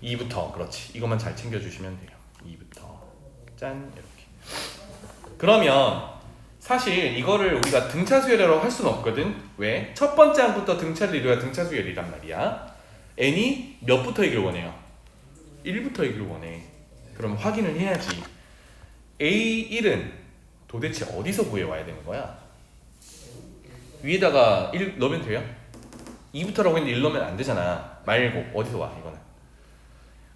2부터. 그렇지. 이것만 잘 챙겨주시면 돼요. 2부터 짠 이렇게. 그러면 사실 이거를 우리가 등차 수열이라고 할 수는 없거든. 왜? 첫 번째 항부터 등차를 이루어야 등차 수열이란 말이야. n이 몇부터이길 원해요? 1부터이길 원해. 그럼 확인을 해야지. A1은 도대체 어디서 구해와야 되는 거야? 위에다가 1 넣으면 돼요? 2부터라고 했는데 1 넣으면 안 되잖아. 말고 어디서 와 이거는?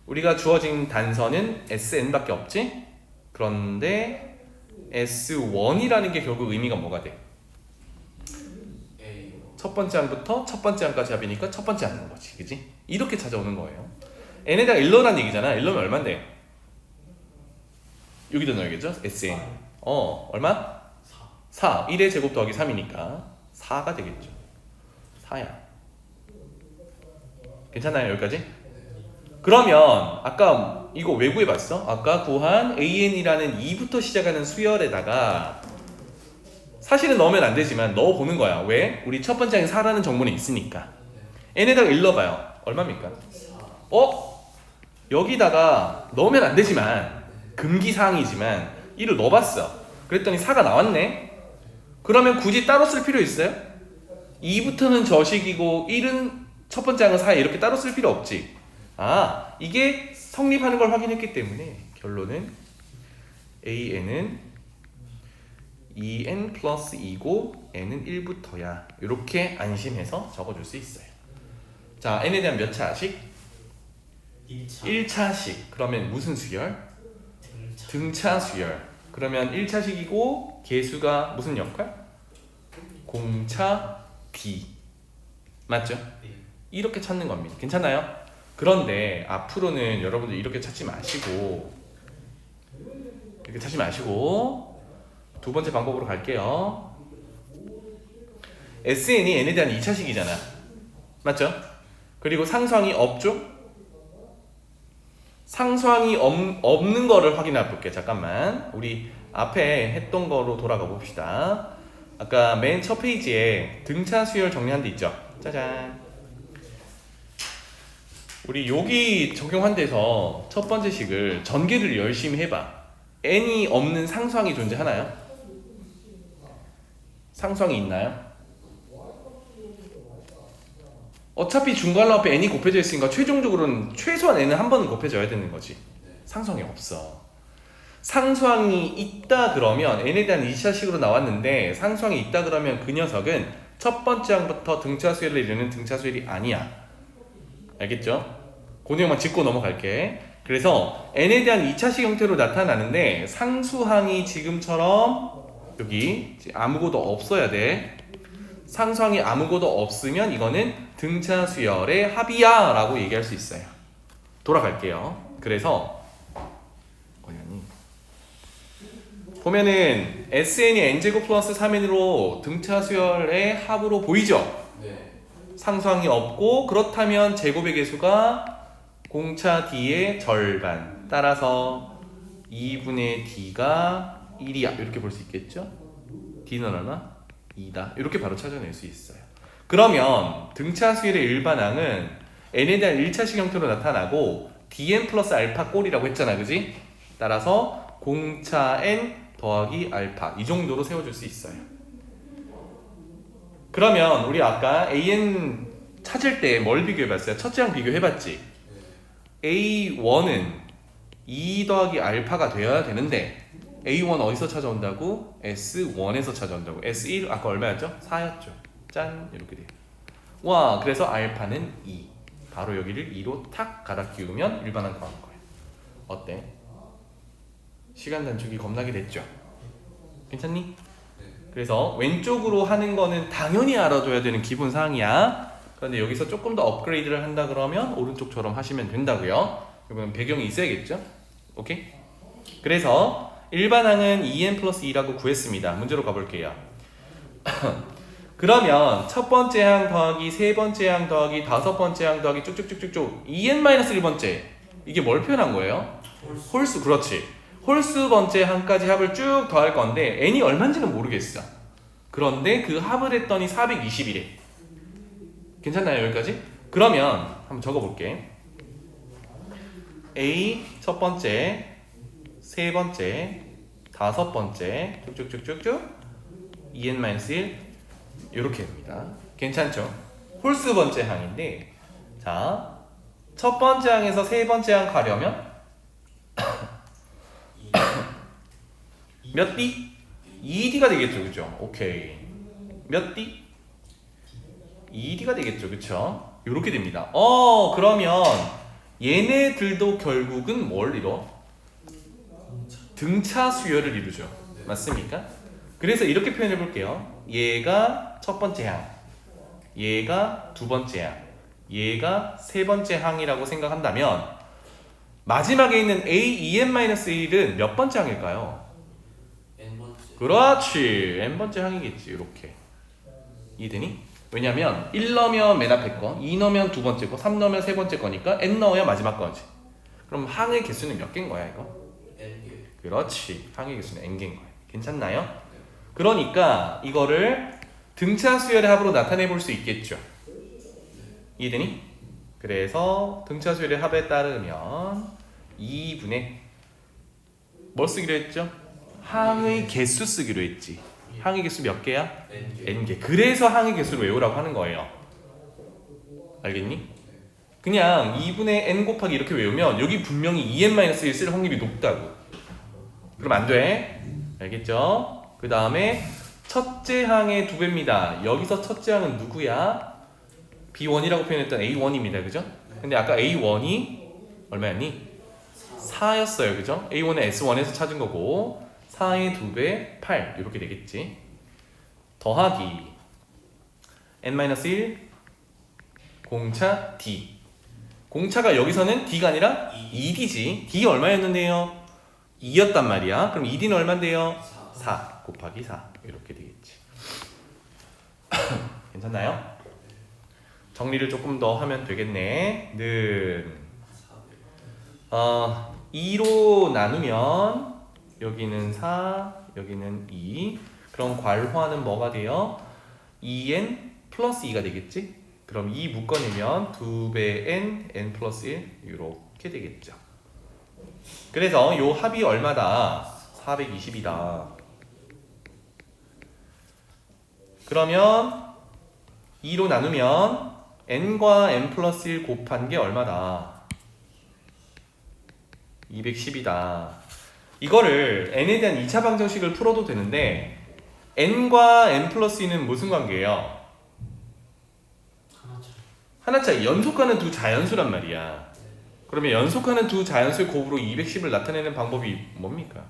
우리가 주어진 단서는 SN밖에 없지? 그런데 S1이라는 게 결국 의미가 뭐가 돼? 첫 번째 항부터 첫 번째 항까지 합이니까 첫 번째 항인 거지, 그지? 이렇게 찾아오는 거예요. n에다가 1 넣으란 얘기잖아. 1 넣으면 얼만데? 여기다 넣어야겠죠? SN. 얼마? 4. 1의 제곱 더하기 3이니까 4가 되겠죠. 4야. 괜찮나요? 여기까지? 그러면 아까 이거 왜 구해봤어? 아까 구한 AN이라는 2부터 시작하는 수열에다가 사실은 넣으면 안 되지만 넣어보는 거야. 왜? 우리 첫 번째 항에 4라는 정보는 있으니까. n에다가 1 넣어봐요. 얼마입니까? 여기다가 넣으면 안 되지만 금기사항이지만 1을 넣어봤어. 그랬더니 4가 나왔네. 그러면 굳이 따로 쓸 필요 있어요? 2부터는 저식이고 1은 첫 번째 항은 4에 이렇게 따로 쓸 필요 없지. 이게 성립하는 걸 확인했기 때문에 결론은 AN은 2n 플러스 2고 n은 1부터야. 이렇게 안심해서 적어줄 수 있어요. 자, n에 대한 몇 차식? 1차식. 그러면 무슨 수열? 등차 수열. 그러면 1차식이고 개수가 무슨 역할? 공차 b. 맞죠? 이렇게 찾는 겁니다. 괜찮나요? 그런데 앞으로는 여러분들 이렇게 찾지 마시고 두 번째 방법으로 갈게요. SN이 n에 대한 2차식이잖아. 맞죠? 그리고 상수항이 없죠? 상수항이 없는 거를 확인해 볼게요. 잠깐만. 우리 앞에 했던 거로 돌아가 봅시다. 아까 맨 첫 페이지에 등차 수열 정리한 데 있죠? 짜잔. 우리 여기 적용한 데서 첫 번째 식을 전개를 열심히 해봐. n이 없는 상수항이 존재하나요? 상수항이 있나요? 어차피 중괄호 앞에 n이 곱해져 있으니까 최종적으로는 최소한 n은 한 번은 곱해져야 되는 거지. 상수항이 없어. 상수항이 있다 그러면 n에 대한 2차식으로 나왔는데 상수항이 있다 그러면 그 녀석은 첫 번째 항부터 등차수열을 이루는 등차수열이 아니야. 알겠죠? 그 내용만 짚고 넘어갈게. 그래서 n에 대한 2차식 형태로 나타나는데 상수항이 지금처럼 여기 아무것도 없어야 돼. 상수항이 아무것도 없으면 이거는 등차수열의 합이야 라고 얘기할 수 있어요. 돌아갈게요. 그래서 어디갔니? 보면은 SN이 n제곱 플러스 3n으로 등차수열의 합으로 보이죠? 네. 상수항이 없고 그렇다면 제곱의 개수가 공차 D의 절반 따라서 2분의 D가 1이야 이렇게 볼 수 있겠죠? D는 얼마? 2다 이렇게 바로 찾아낼 수 있어요. 그러면 등차수열의 일반항은 n에 대한 1차식 형태로 나타나고 dn 플러스 알파 꼴이라고 했잖아 그지? 따라서 공차 n 더하기 알파 이 정도로 세워줄 수 있어요. 그러면 우리 아까 an 찾을 때 뭘 비교해봤어요? 첫째 항 비교해봤지? a1은 2 더하기 알파가 되어야 되는데 a1 어디서 찾아온다고? s1에서 찾아온다고. s1 아까 얼마였죠? 4였죠. 짠 이렇게 돼요. 와 그래서 알파는 2 바로 여기를 2로 탁 가다 끼우면 일반항 구하는 거예요. 어때? 시간 단축이 겁나게 됐죠? 괜찮니? 그래서 왼쪽으로 하는 거는 당연히 알아줘야 되는 기본 사항이야. 그런데 여기서 조금 더 업그레이드를 한다 그러면 오른쪽처럼 하시면 된다고요. 이거는 배경이 있어야겠죠? 오케이? 그래서 일반항은 2n 플러스 2라고 구했습니다. 문제로 가볼게요. 그러면 첫 번째 항 더하기 세 번째 항 더하기 다섯 번째 항 더하기 쭉쭉쭉쭉쭉 2n-1번째 이게 뭘 표현한 거예요? 홀수 그렇지. 홀수 번째 항까지 합을 쭉 더할 건데 n이 얼마인지는 모르겠어. 그런데 그 합을 했더니 420이래. 괜찮나요 여기까지? 그러면 한번 적어볼게. A 첫 번째 세 번째 다섯 번째 쭉쭉쭉쭉쭉 2n-1 이렇게 됩니다. 괜찮죠? 홀수 번째 항인데 자 첫 번째 항에서 세 번째 항 가려면 몇 D? 2D가 되겠죠 그죠? 오케이 몇 D? 2D가 되겠죠 그쵸? 이렇게 됩니다. 그러면 얘네들도 결국은 뭘 이뤄? 등차 수열을 이루죠. 맞습니까? 그래서 이렇게 표현해 볼게요. 얘가 첫 번째 항, 얘가 두 번째 항, 얘가 세 번째 항이라고 생각한다면 마지막에 있는 A2n-1은 몇 번째 항일까요? n번째. 그렇지, n번째 항이겠지. 이렇게 이해되니? 왜냐면 1 넣으면 맨 앞에 거, 2 넣으면 두 번째 거, 3 넣으면 세 번째 거니까 n 넣어야 마지막 거지. 그럼 항의 개수는 몇 개인 거야 이거? n개. 그렇지, 항의 개수는 n개인 거야. 괜찮나요? 그러니까 이거를 등차 수열의 합으로 나타내 볼 수 있겠죠. 이해되니? 그래서 등차 수열의 합에 따르면 2분의 뭘 쓰기로 했죠? 항의 개수 쓰기로 했지. 항의 개수 몇 개야? n개. n개. 그래서 항의 개수를 외우라고 하는 거예요. 알겠니? 그냥 2분의 n 곱하기 이렇게 외우면 여기 분명히 2n-1 쓸 확률이 높다고. 그럼 안 돼. 알겠죠? 그 다음에 첫째 항의 2배입니다. 여기서 첫째 항은 누구야? B1이라고 표현했던 A1입니다. 그죠? 근데 아까 A1이 얼마였니? 4였어요. 그죠? A1은 S1에서 찾은 거고 4의 2배 8 이렇게 되겠지. 더하기 n-1 공차 D. 공차가 여기서는 D가 아니라 2D지. D 얼마였는데요? 2였단 말이야. 그럼 2D는 얼마인데요? 4 곱하기 4 이렇게 되겠지. 괜찮나요? 정리를 조금 더 하면 되겠네. 는 2로 나누면 여기는 4, 여기는 2. 그럼 괄호하는 뭐가 돼요? 2n 플러스 2가 되겠지? 그럼 이 묶어내면 2배 n, n 플러스 1 이렇게 되겠죠. 그래서 요 합이 얼마다? 420이다. 그러면 2로 나누면 n과 n 플러스 1 곱한 게 얼마다? 210이다. 이거를 n에 대한 2차 방정식을 풀어도 되는데 n과 n 플러스 2는 무슨 관계예요? 하나 차이. 하나 차이. 연속하는 두 자연수란 말이야. 그러면 연속하는 두 자연수의 곱으로 210을 나타내는 방법이 뭡니까?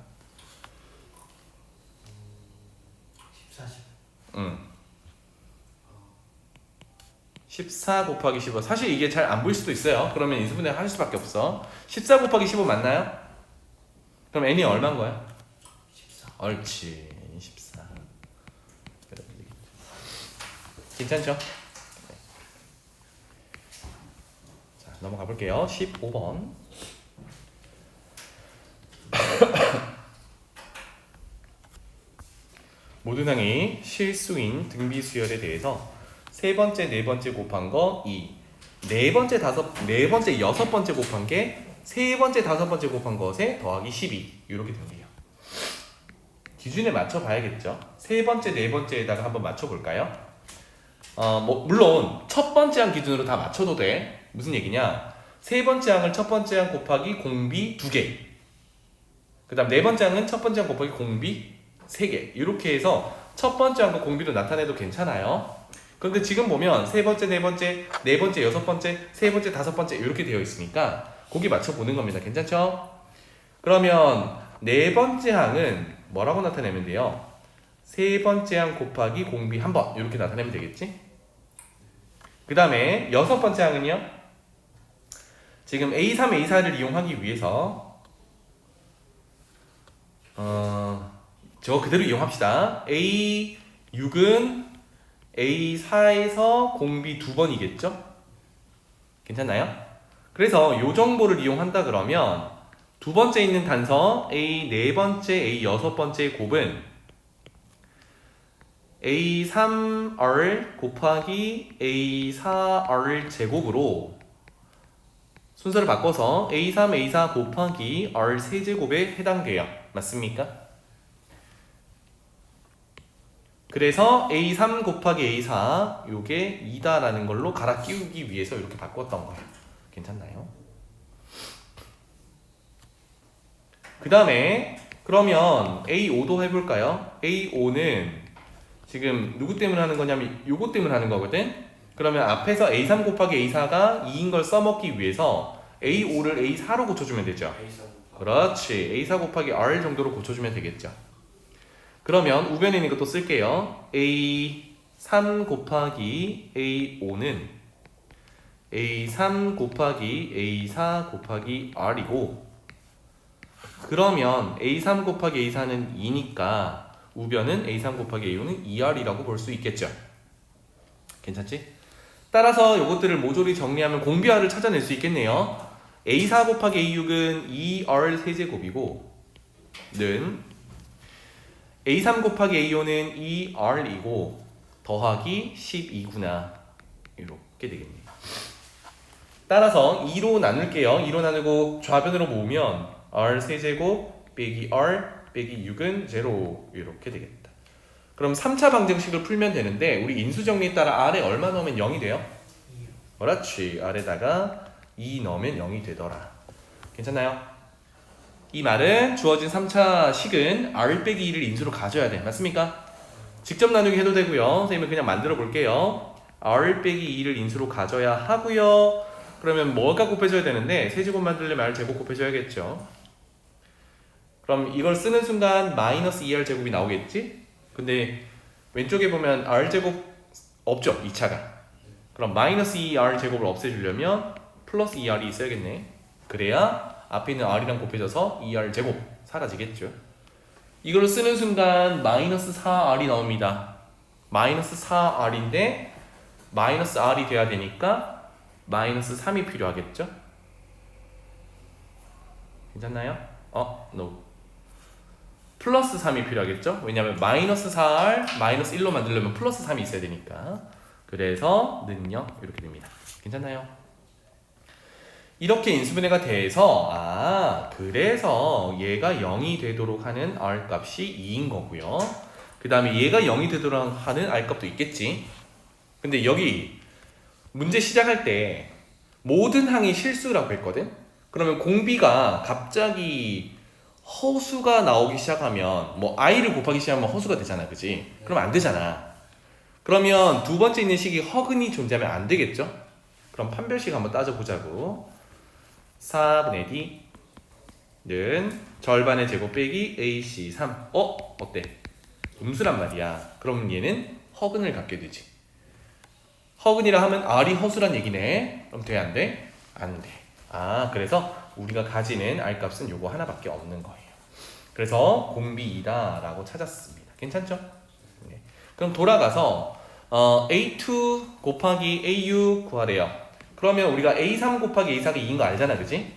14, 10. 응. 14 곱하기 15. 사실 이게 잘 안 보일 수도 있어요. 그러면 인수분해 할 수밖에 없어. 14 곱하기 15 맞나요? 그럼 n이 얼마인 거야? 14. 옳지. 14. 괜찮죠? 네. 자, 넘어가 볼게요. 15번. 모든 항이 실수인 등비 수열에 대해서 세 번째, 네 번째 곱한 거 2. 네 번째, 여섯 번째 곱한 게 세 번째, 다섯 번째 곱한 것에 더하기 12. 이렇게 되네요. 기준에 맞춰 봐야겠죠. 세 번째, 네 번째에다가 한번 맞춰 볼까요? 물론 첫 번째 항 기준으로 다 맞춰도 돼. 무슨 얘기냐? 세 번째 항을 첫 번째 항 곱하기 공비 2개. 그다음 네 번째 항은 첫 번째 항 곱하기 공비 3개. 이렇게 해서 첫 번째 항과 공비로 나타내도 괜찮아요. 그런데 지금 보면 세 번째, 네 번째, 네 번째, 여섯 번째, 세 번째, 다섯 번째 이렇게 되어 있으니까 거기 맞춰 보는 겁니다. 괜찮죠? 그러면 네 번째 항은 뭐라고 나타내면 돼요? 세 번째 항 곱하기 공비 1번 이렇게 나타내면 되겠지? 그 다음에 여섯 번째 항은요? 지금 A3, A4를 이용하기 위해서 저거 그대로 이용합시다. A6은 A4에서 공비 2번이겠죠? 괜찮나요? 그래서 요 정보를 이용한다 그러면 두 번째 있는 단서 A 네 번째, A 여섯 번째 곱은 A3R 곱하기 A4R 제곱으로 순서를 바꿔서 A3, A4 곱하기 R 세제곱에 해당돼요. 맞습니까? 그래서 A3 곱하기 A4 요게 2다라는 걸로 갈아 끼우기 위해서 이렇게 바꿨던 거예요. 괜찮나요? 그 다음에 그러면 A5도 해볼까요? A5는 지금 누구 때문에 하는 거냐면 요거 때문에 하는 거거든? 그러면 앞에서 A3 곱하기 A4가 2인 걸 써먹기 위해서 A5를 A4로 고쳐주면 되죠. A4 그렇지. A4 곱하기 R 정도로 고쳐주면 되겠죠. 그러면 우변에 있는 것도 쓸게요. A3 곱하기 A5는 A3 곱하기 A4 곱하기 R이고 그러면 A3 곱하기 A4는 2니까 우변은 A3 곱하기 A5는 2R이라고 볼 수 있겠죠. 괜찮지? 따라서 이것들을 모조리 정리하면 공비R을 찾아낼 수 있겠네요. A4 곱하기 A6은 2R 세제곱이고 는 A3 곱하기 A5는 2R이고 더하기 12구나 이렇게 되겠네요. 따라서 2로 나눌게요. 2로 나누고 좌변으로 모으면 R 세제곱 빼기 R 빼기 6은 0 이렇게 되겠다. 그럼 3차 방정식을 풀면 되는데 우리 인수정리에 따라 R에 얼마 넣으면 0이 돼요? 2요. 그렇지. R에다가 2 넣으면 0이 되더라. 괜찮나요? 이 말은 주어진 3차 식은 R 빼기 2를 인수로 가져야 돼. 맞습니까? 직접 나누기 해도 되고요. 선생님은 그냥 만들어 볼게요. R 빼기 2를 인수로 가져야 하고요. 그러면 뭐가 곱해져야 되는데 세제곱 만들려면 R 제곱 곱해줘야겠죠. 그럼 이걸 쓰는 순간 마이너스 2R 제곱이 나오겠지? 근데 왼쪽에 보면 R 제곱 없죠? 2차가. 그럼 마이너스 2R 제곱을 없애주려면 플러스 2R이 있어야겠네. 그래야 앞에 있는 R이랑 곱해져서 2R 제곱 사라지겠죠. 이걸 쓰는 순간 마이너스 4R이 나옵니다. 마이너스 4R인데 마이너스 R이 돼야 되니까 마이너스 3이 필요하겠죠? 괜찮나요? no. 플러스 3이 필요하겠죠? 왜냐하면 마이너스 4R 마이너스 1로 만들려면 플러스 3이 있어야 되니까 그래서 는요 이렇게 됩니다. 괜찮나요? 이렇게 인수분해가 돼서 그래서 얘가 0이 되도록 하는 R 값이 2인 거고요. 그 다음에 얘가 0이 되도록 하는 R 값도 있겠지. 근데 여기 문제 시작할 때 모든 항이 실수라고 했거든. 그러면 공비가 갑자기 허수가 나오기 시작하면 뭐 i를 곱하기 시작하면 허수가 되잖아, 그지? 그럼 안 되잖아. 그러면 두 번째 있는 식이 허근이 존재하면 안 되겠죠? 그럼 판별식 한번 따져보자고. 4분의 d는 절반의 제곱 빼기 ac 3. 어때? 음수란 말이야. 그럼 얘는 허근을 갖게 되지. 허근이라 하면 R이 허수란 얘기네. 그럼 돼, 안 돼? 안 돼. 그래서 우리가 가지는 R 값은 요거 하나밖에 없는 거예요. 그래서 공비이다 라고 찾았습니다. 괜찮죠? 네. 그럼 돌아가서 A2 곱하기 AU 구하래요. 그러면 우리가 A3 곱하기 A4가 2인 거 알잖아, 그지?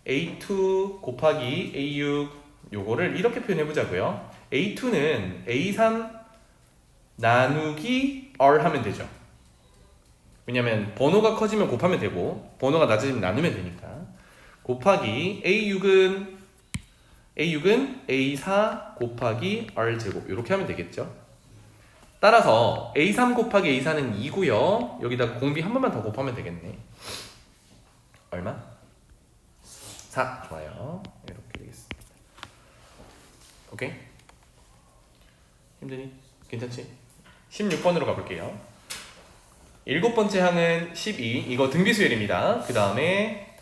A2 곱하기 AU 요거를 이렇게 표현해 보자고요. A2는 A3 나누기 R 하면 되죠. 왜냐면 번호가 커지면 곱하면 되고 번호가 낮아지면 나누면 되니까. 곱하기 A6은 A4 곱하기 R 제곱 이렇게 하면 되겠죠. 따라서 A3 곱하기 A4는 2고요. 여기다 공비 한 번만 더 곱하면 되겠네. 얼마? 4. 좋아요. 이렇게 되겠습니다. 오케이? 힘드니? 괜찮지? 16번으로 가볼게요. 7번째 항은 12. 이거 등비수열입니다. 그 다음에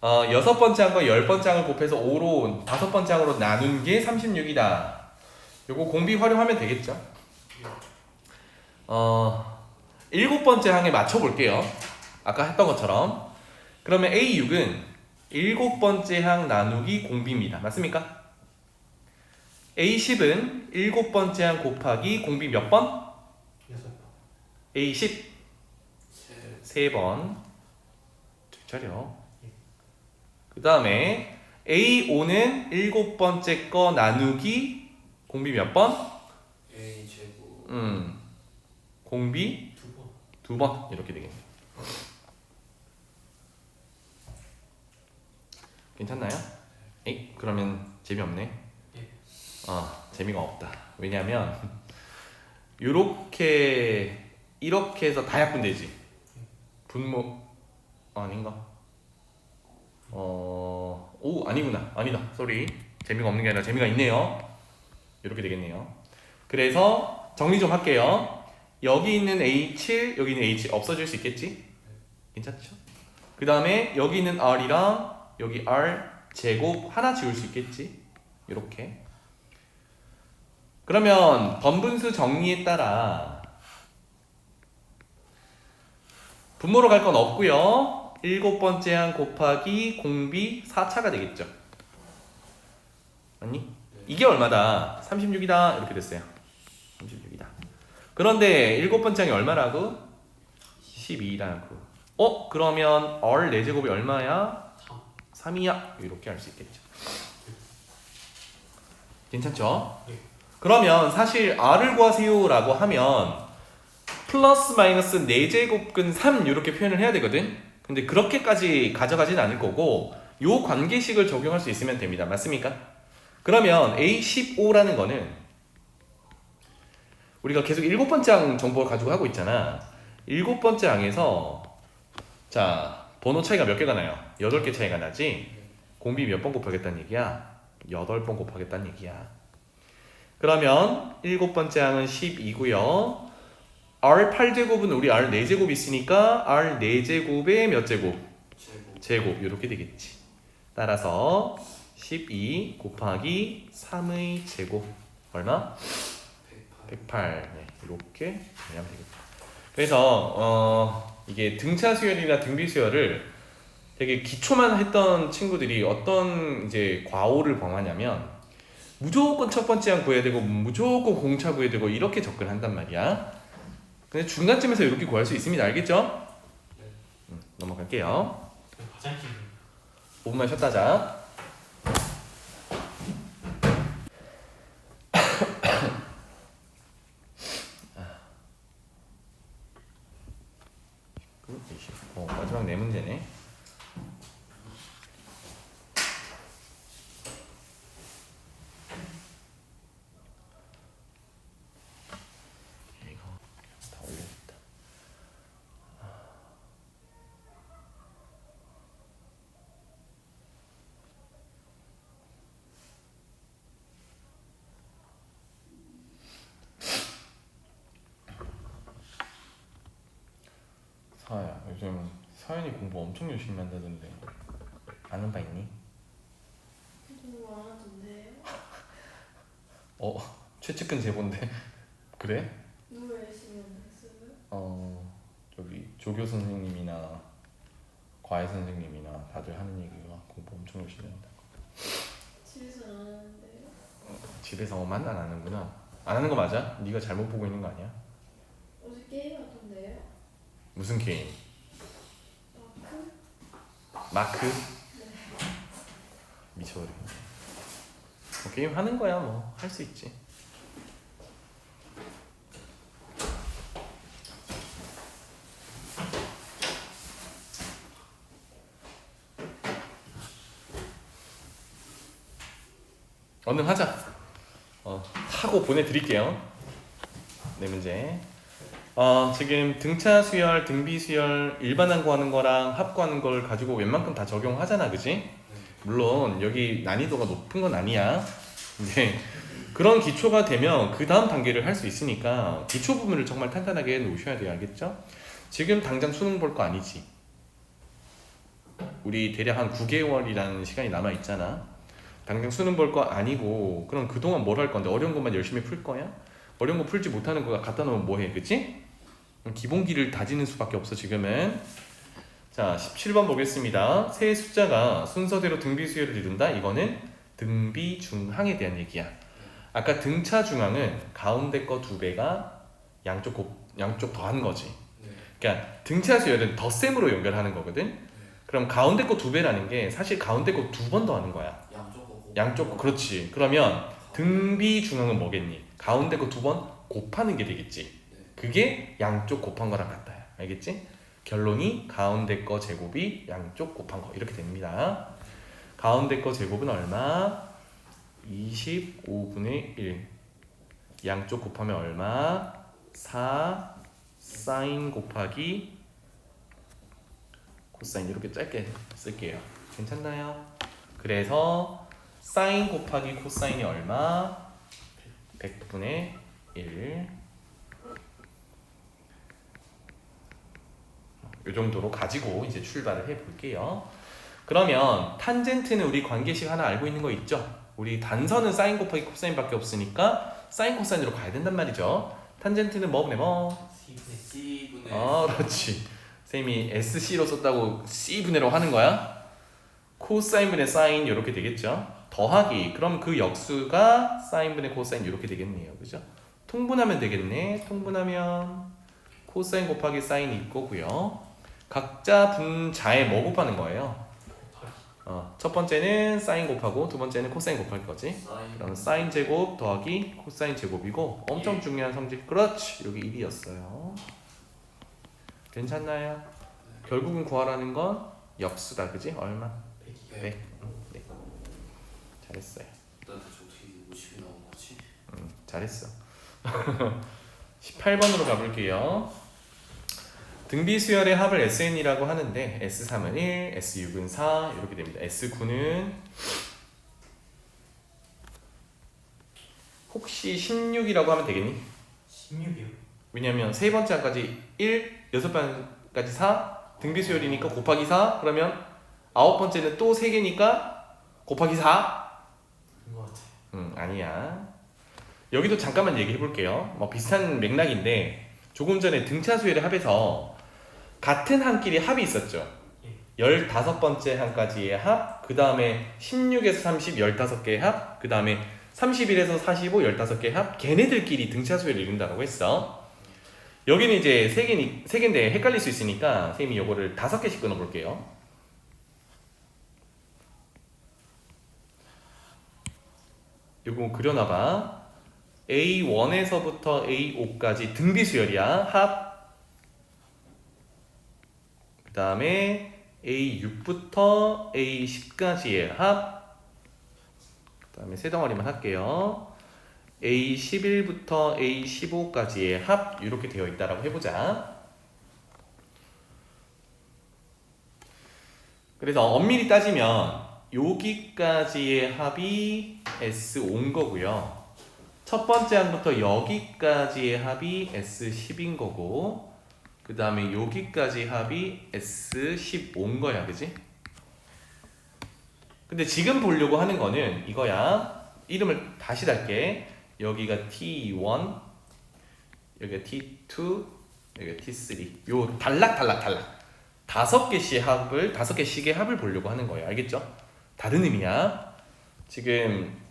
6번째 항과 10번째 항을 곱해서 5로 5번째 항으로 나눈 게 36이다. 요거 공비 활용하면 되겠죠? 7번째 항에 맞춰볼게요. 아까 했던 것처럼. 그러면 A6은 7번째 항 나누기 공비입니다. 맞습니까? A10은 7번째 항 곱하기 공비 몇 번? 6번. A10 3번. 차려. 그 다음에 A5는 7번째 거 나누기 공비 몇 번? A 제곱 공비 2번. 2번 이렇게 되겠네요. 괜찮나요? 에이, 그러면 재미없네. 예. 재미가 없다. 왜냐면 이렇게 해서 다 약분되지. 분모 아닌가? 아니구나. 아니다. 쏘리. 재미가 없는 게 아니라 재미가 있네요. 이렇게 되겠네요. 그래서 정리 좀 할게요. 여기 있는 H, 여기 있는 H 없어질 수 있겠지? 괜찮죠? 그 다음에 여기 있는 R이랑 여기 R 제곱 하나 지울 수 있겠지? 이렇게. 그러면 번분수 정리에 따라 분모로 갈 건 없고요. 7번째 항 곱하기 공비 4차가 되겠죠. 맞니? 이게 얼마다? 36이다. 이렇게 됐어요. 36이다. 그런데 7번째 항이 얼마라고? 12라고. 그러면 R 4제곱이 얼마야? 3이야. 이렇게 할 수 있겠죠. 괜찮죠? 네. 그러면 사실 R을 구하세요 라고 하면 플러스 마이너스 4제곱근 3 이렇게 표현을 해야 되거든. 근데 그렇게까지 가져가진 않을 거고 요 관계식을 적용할 수 있으면 됩니다. 맞습니까? 그러면 A15라는 거는 우리가 계속 7번째 항 정보를 가지고 하고 있잖아. 7번째 항에서 자 번호 차이가 몇 개가 나요? 8개 차이가 나지? 공비 몇 번 곱하겠다는 얘기야? 8번 곱하겠다는 얘기야. 그러면 7번째 항은 12고요. R 8제곱은 우리 R 4제곱 있으니까 R 4제곱에 몇 제곱? 제곱 이렇게 되겠지. 따라서 12 곱하기 3의 제곱 얼마? 108. 네, 이렇게 하면 되겠다. 그래서 이게 등차 수열이나 등비 수열을 되게 기초만 했던 친구들이 어떤 이제 과오를 범하냐면 무조건 첫 번째 항 구해야 되고 무조건 공차 구해야 되고 이렇게 접근한단 말이야. 근데 중간쯤에서 이렇게 구할 수 있습니다. 알겠죠? 넘어갈게요. 과장님. 5분만 쉬었다 자. 마지막 네 문제네. 이거 다 올려야겠다. 사야, 요즘 서연이 공부 엄청 열심히 한다던데 아는 바 있니? 공부 안 하던데요? 최측근 제본데 그래? 누가 열심히 했어요? 저기 조교 선생님이나 과외 선생님이나 다들 하는 얘기가 공부 엄청 열심히 한다. 집에서 안 하는데요? 집에서만 안 하는구나. 안 하는 거 맞아? 네가 잘못 보고 있는 거 아니야? 어제 게임 하던데요? 무슨 게임? 마크? 마크? 미쳐버리네. 게임 하는 거야 뭐 할 수 있지. 얼른 하자. 하고 보내드릴게요. 네 문제. 지금 등차 수열, 등비 수열, 일반항 구하는 거랑 합 구하는 걸 가지고 웬만큼 다 적용하잖아, 그지? 물론 여기 난이도가 높은 건 아니야. 근데 그런 기초가 되면 그 다음 단계를 할 수 있으니까 기초 부분을 정말 탄탄하게 놓으셔야 돼요, 알겠죠? 지금 당장 수능 볼 거 아니지. 우리 대략 한 9개월이라는 시간이 남아 있잖아. 당장 수능 볼 거 아니고 그럼 그동안 뭘 할 건데 어려운 것만 열심히 풀 거야? 어려운 거 풀지 못하는 거 갖다 놓으면 뭐해, 그치? 기본기를 다지는 수밖에 없어 지금은. 자, 17번 보겠습니다. 세 숫자가 순서대로 등비 수열을 이룬다. 이거는 등비 중항에 대한 얘기야. 아까 등차 중항은 가운데 거 2배가 양쪽 더한 거지. 그러니까 등차 수열은 덧셈으로 연결하는 거거든. 그럼 가운데 거 2배라는 게 사실 가운데 거 2번 더하는 거야. 양쪽 거, 그렇지. 그러면 등비 중항은 뭐겠니? 가운데 거 2번 곱하는 게 되겠지. 그게 양쪽 곱한 거랑 같아요. 알겠지? 결론이 가운데 거 제곱이 양쪽 곱한 거 이렇게 됩니다. 가운데 거 제곱은 얼마? 25분의 1. 양쪽 곱하면 얼마? 4 사인 곱하기 코사인. 이렇게 짧게 쓸게요. 괜찮나요? 그래서 사인 곱하기 코사인이 얼마? 100분의 1. 이 정도로 가지고 이제 출발을 해 볼게요. 그러면 탄젠트는 우리 관계식 하나 알고 있는 거 있죠? 우리 단선은 사인 곱하기 코사인밖에 없으니까 사인 코사인으로 가야 된단 말이죠. 탄젠트는 뭐분의 뭐? C분의 그렇지. 쌤이 SC로 썼다고 C분의로 하는 거야? 코사인분의 사인 이렇게 되겠죠? 더하기. 그럼 그 역수가 사인분의 코사인 이렇게 되겠네요. 그죠? 통분하면 되겠네. 통분하면 코사인 곱하기 사인이 있고요. 각자 분자에 뭐 곱하는 거예요? 첫 번째는 사인 곱하고 두 번째는 코사인 곱할 거지. 그럼 사인 제곱 더하기 코사인 제곱이고 엄청 중요한 성질. 그렇지. 여기 1이었어요. 괜찮나요? 결국은 구하라는 건 역수다. 그지? 얼마? 100. 네. 잘했어요. 나한테 어떻게 50이 나온 거지? 잘했어. 18번으로 가볼게요. 등비수열의 합을 SN이라고 하는데 S3은 1, S6은 4 이렇게 됩니다. S9는 혹시 16이라고 하면 되겠니? 16이요. 왜냐면 세 번째 한까지 1, 여섯 번까지 4 등비수열이니까 곱하기 4 그러면 아홉 번째는 또 3개니까 곱하기 4 그런 거 같아. 아니야. 여기도 잠깐만 얘기해 볼게요. 뭐 비슷한 맥락인데 조금 전에 등차수열의 합에서 같은 한끼리 합이 있었죠. 15번째 한까지의 합, 그 다음에 16에서 30, 15개의 합, 그 다음에 31에서 45, 15개의 합. 걔네들끼리 등차수열을 이룬다고 했어. 여기는 이제 3개인데 헷갈릴 수 있으니까 선생님이 요거를 5개씩 끊어볼게요. 요거 그려놔봐. A1에서부터 A5까지 등비수열이야. 합 그 다음에 A6부터 A10까지의 합, 그 다음에 세 덩어리만 할게요. A11부터 A15까지의 합 이렇게 되어 있다라고 해보자. 그래서 엄밀히 따지면 여기까지의 합이 S5인 거고요. 첫 번째 항부터 여기까지의 합이 S10인 거고, 그 다음에 여기까지 합이 S15인 거야, 그지? 근데 지금 보려고 하는 거는 이거야. 이름을 다시 달게. 여기가 T1, 여기가 T2, 여기가 T3. 요 달락 다섯 개씩의 합을 보려고 하는 거예요. 알겠죠? 다른 의미야. 지금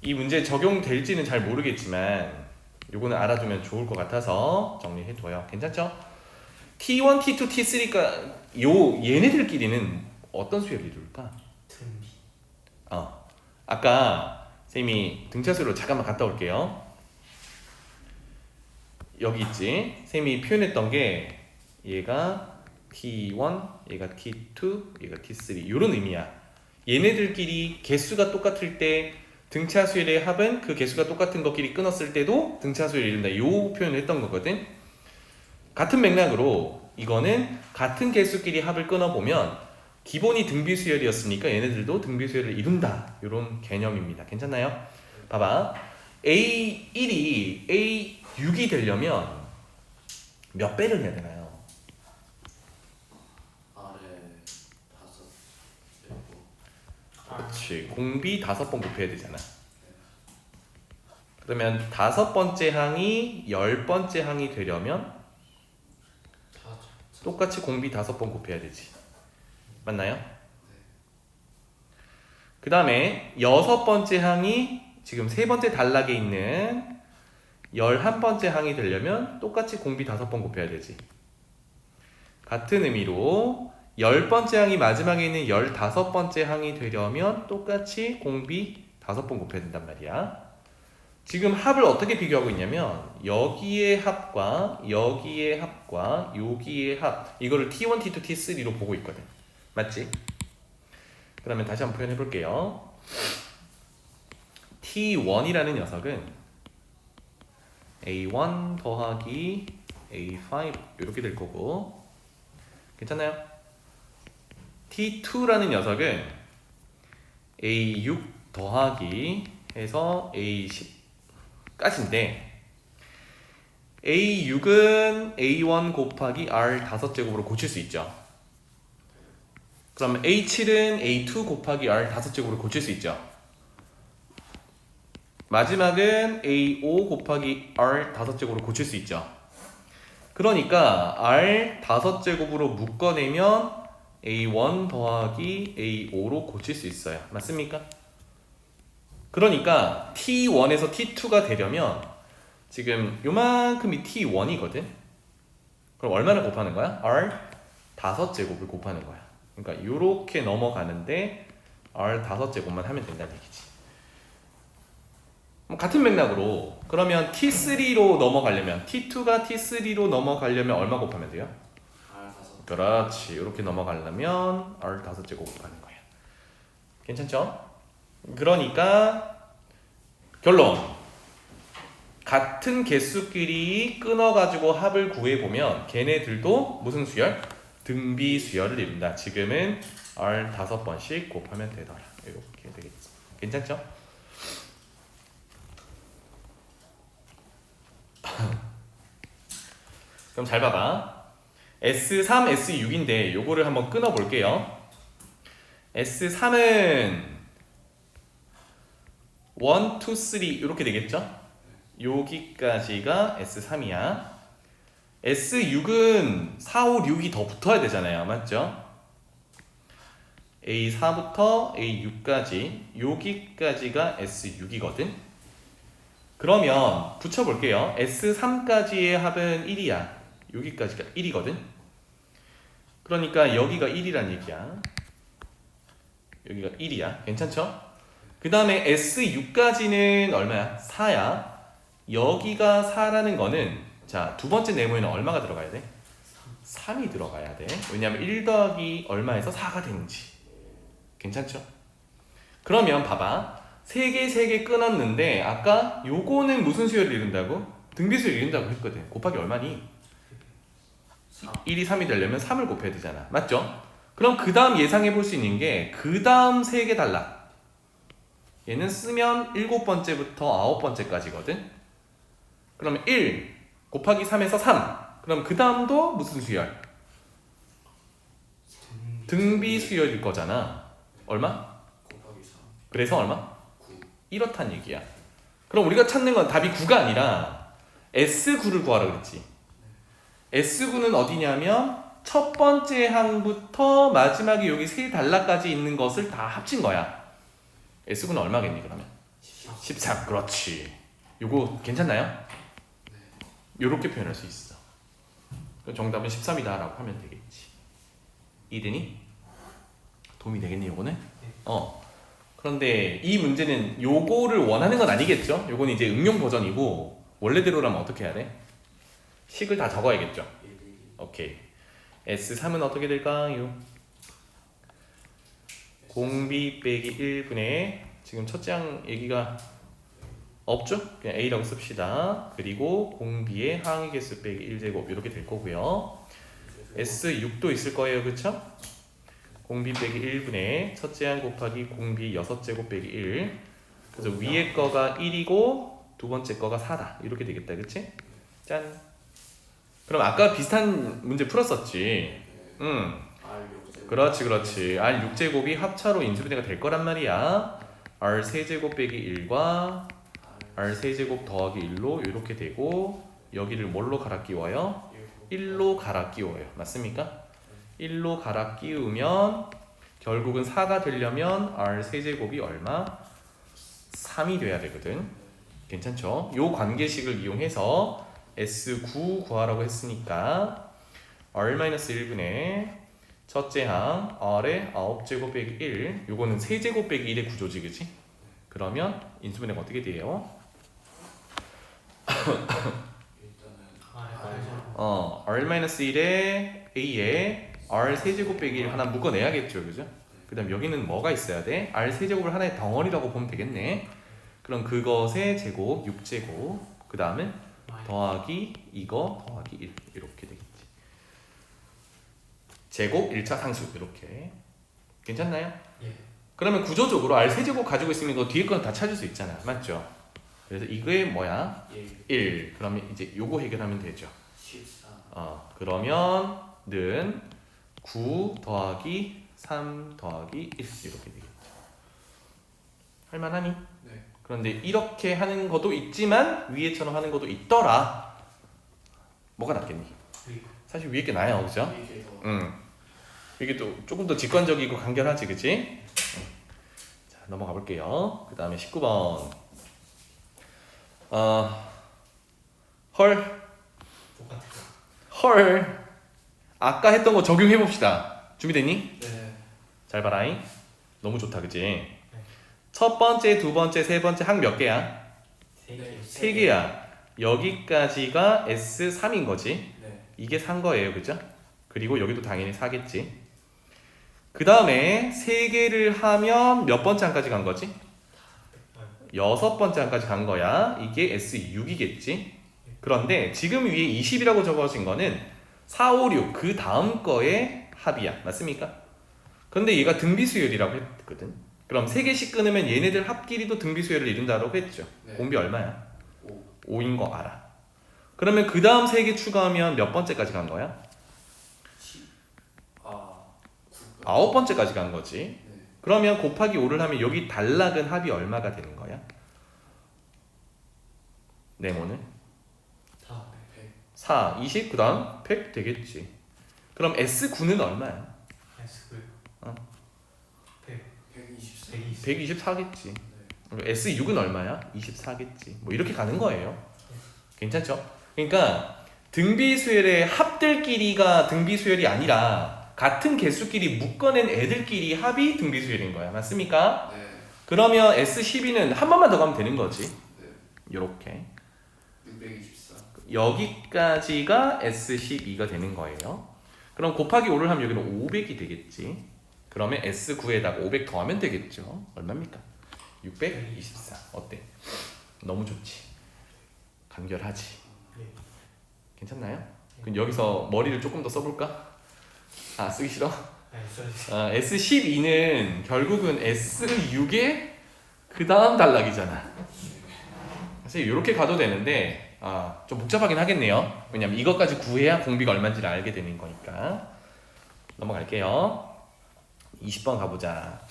이 문제 적용될지는 잘 모르겠지만 요거는 알아두면 좋을 것 같아서 정리해둬요. 괜찮죠? T1, T2, T3가 얘네들끼리는 어떤 수열이 이룰까? 등비. 아까 쌤이 등차수로 잠깐만 갔다 올게요. 여기 있지? 쌤이 표현했던 게 얘가 T1, 얘가 T2, 얘가 T3 이런 의미야. 얘네들끼리 개수가 똑같을 때 등차수열의 합은 그 개수가 똑같은 것끼리 끊었을 때도 등차수열을 이룬다. 이 표현을 했던 거거든. 같은 맥락으로 이거는 같은 개수끼리 합을 끊어보면 기본이 등비수열이었으니까 얘네들도 등비수열을 이룬다. 이런 개념입니다. 괜찮나요? 봐봐. A1이 A6이 되려면 몇 배를 해야 되나요? 아래 5 되고 그렇지. 공비 5번 곱해야 되잖아. 그러면 5번째 항이 10번째 항이 되려면 똑같이 공비 5번 곱해야 되지. 맞나요? 그 다음에 6번째 항이 지금 3번째 단락에 있는 11번째 항이 되려면 똑같이 공비 5번 곱해야 되지. 같은 의미로 10번째 항이 마지막에 있는 15번째 항이 되려면 똑같이 공비 5번 곱해야 된단 말이야. 지금 합을 어떻게 비교하고 있냐면 여기의 합과 여기의 합과 여기의 합, 이거를 T1, T2, T3로 보고 있거든. 맞지? 그러면 다시 한번 표현해 볼게요. T1이라는 녀석은 A1 더하기 A5 이렇게 될 거고, 괜찮나요? T2라는 녀석은 A6 더하기 해서 A10까지인데 A6은 A1 곱하기 R 5제곱으로 고칠 수 있죠. 그럼 A7은 A2 곱하기 R 5제곱으로 고칠 수 있죠. 마지막은 A5 곱하기 R 5제곱으로 고칠 수 있죠. 그러니까 R 5제곱으로 묶어내면 A1 더하기 A5로 고칠 수 있어요. 맞습니까? 그러니까 T1에서 T2가 되려면 지금 요만큼이 T1이거든. 그럼 얼마나 곱하는 거야? R 5제곱을 곱하는 거야. 그러니까 요렇게 넘어가는데 R 5제곱만 하면 된다는 얘기지. 같은 맥락으로 그러면 T3로 넘어가려면, T2가 T3로 넘어가려면 얼마 곱하면 돼요? R5 그렇지. 이렇게 넘어가려면 R 5제곱 곱하는 거야. 괜찮죠? 그러니까 결론, 같은 개수끼리 끊어가지고 합을 구해보면 걔네들도 무슨 수열? 등비 수열을 이룬다. 지금은 R 5번씩 곱하면 되더라. 이렇게 되겠지. 괜찮죠? 그럼 잘 봐봐. S3, S6인데 요거를 한번 끊어 볼게요. S3은 1, 2, 3 이렇게 되겠죠? 여기까지가 S3이야. S6은 4, 5, 6이 더 붙어야 되잖아요. 맞죠? A4부터 A6까지 여기까지가 S6이거든. 그러면 붙여볼게요. S3까지의 합은 1이야. 여기까지가 1이거든. 그러니까 여기가 1이란 얘기야. 여기가 1이야. 괜찮죠? 그 다음에 S6까지는 얼마야? 4야. 여기가 4라는 거는 자, 두 번째 네모에는 얼마가 들어가야 돼? 3이 들어가야 돼. 왜냐면 1 더하기 얼마에서 4가 되는지. 괜찮죠? 그러면 봐봐. 3개 끊었는데 아까 요거는 무슨 수열을 이룬다고? 등비수열을 이룬다고 했거든. 곱하기 얼마니? 1이 3이 되려면 3을 곱해야 되잖아. 맞죠? 그럼 그 다음 예상해 볼 수 있는 게 그 다음 3개 달라. 얘는 쓰면 7번째부터 9번째까지거든. 그러면 1 곱하기 3에서 3. 그럼 그 다음도 무슨 수열? 등비 수열일 거잖아. 얼마? 곱하기 3. 그래서 얼마? 9. 이렇단 얘기야. 그럼 우리가 찾는 건 답이 9가 아니라 S9를 구하라 그랬지. S9는 어디냐면 첫 번째 항부터 마지막에 여기 세 단락까지 있는 것을 다 합친 거야. S9는 얼마겠니 그러면? 13. 그렇지. 요거 괜찮나요? 요렇게 표현할 수 있어. 정답은 13이다 라고 하면 되겠지. 이해되니? 도움이 되겠니 요거는? 그런데 이 문제는 요거를 원하는 건 아니겠죠? 요거는 이제 응용 버전이고 원래대로라면 어떻게 해야 돼? 식을 다 적어야겠죠? 1, 1. 오케이. S3은 어떻게 될까요? 공비 빼기 1분의 지금 첫째 항 얘기가 없죠? 그냥 A라고 씁시다. 그리고 공비의 항의 개수 빼기 1제곱 이렇게 될 거고요. S6도 있을 거예요. 그쵸? 공비 빼기 1분의 첫째 항 곱하기 공비 6제곱 빼기 1. 그래서 위에 거가 1이고 두 번째 거가 4다. 이렇게 되겠다. 그치? 짠. 그럼 아까 비슷한 문제 풀었었지. R6제곱. 그렇지. R6제곱이 합차로 인수분해가 될 거란 말이야. R3제곱 빼기 1과 R3제곱 더하기 1로 이렇게 되고 여기를 뭘로 갈아 끼워요? 1로 갈아 끼워요. 맞습니까? 1로 갈아 끼우면 결국은 4가 되려면 R3제곱이 얼마? 3이 돼야 되거든. 괜찮죠? 요 관계식을 이용해서 S9 구하라고 했으니까 R-1분의 첫째 항 R의 9제곱 빼기 1 요거는 세제곱 빼기 1의 구조지 그치? 그러면 인수분해가 어떻게 돼요? 일단은 R-1에 A에 R 세제곱 빼기 1 하나 묶어내야겠죠 그죠? 그 다음 여기는 뭐가 있어야 돼? R 세제곱을 하나의 덩어리라고 보면 되겠네. 그럼 그것의 제곱 6제곱 그 다음에 더하기 이거 더하기 1 이렇게 되겠지. 제곱 1차 상수 이렇게. 괜찮나요? 예. 그러면 구조적으로 R 세제곱 가지고 있으면 너 뒤에 거는 다 찾을 수 있잖아. 맞죠? 그래서 이거의 뭐야? 1. 그러면 이제 요거 해결하면 되죠. 14. 그러면은 9 더하기 3 더하기 1 이렇게 되겠죠. 할만하니? 네. 그런데 이렇게 하는 것도 있지만 위에처럼 하는 것도 있더라. 뭐가 낫겠니? 사실 위에 게 나아요, 그죠? 이게 더 이게 또 조금 더 직관적이고 간결하지, 그치? 자, 넘어가 볼게요. 그 다음에 19번. 헐. 헐. 아까 했던 거 적용해 봅시다. 준비됐니? 네. 잘 봐라잉. 너무 좋다, 그치? 첫 번째, 두 번째, 세 번째 항 몇 개야? 세 개야. 여기까지가 S3인 거지. 네. 이게 4인 거예요, 그죠? 그리고 여기도 당연히 4겠지. 그 다음에 3개를 하면 몇 번째 항까지 간 거지? 6번째 항까지 간 거야. 이게 S6이겠지. 그런데 지금 위에 20이라고 적어진 거는 4, 5, 6 그 다음 거의 합이야. 맞습니까? 그런데 얘가 등비수열이라고 했거든. 그럼 3개씩 끊으면 얘네들 합끼리도 등비수열을 이룬다고 했죠. 네. 공비 얼마야? 5. 5인 거 알아. 그러면 그 다음 3개 추가하면 몇 번째까지 간 거야? 9. 9번째까지 간 거지. 네. 그러면 곱하기 5를 하면 여기 단락은 합이 얼마가 되는 거야? 네모는? 100. 4, 20, 그 다음 100 되겠지. 그럼 S9는 얼마야? 124. 124겠지. S6은 얼마야? 24겠지. 뭐 이렇게 가는 거예요. 괜찮죠? 그러니까 등비수열의 합들끼리가 등비수열이 아니라 같은 개수끼리 묶어낸 애들끼리 합이 등비수열인 거야. 맞습니까? 네. 그러면 S12는 한 번만 더 가면 되는 거지. 네. 요렇게. 624. 여기까지가 S12가 되는 거예요. 그럼 곱하기 5를 하면 여기는 500이 되겠지. 그러면 S9에다가 500 더하면 되겠죠. 얼마입니까? 624. 어때? 너무 좋지. 간결하지. 네. 괜찮나요? 그럼 여기서 머리를 조금 더 써볼까? 아, 쓰기 싫어? 네, 써주세요. 아, S12는 결국은 S6의 그 다음 단락이잖아. 그래서 이렇게 가도 되는데 좀 복잡하긴 하겠네요. 왜냐면 이것까지 구해야 공비가 얼마인지를 알게 되는 거니까. 넘어갈게요. 20번 가보자.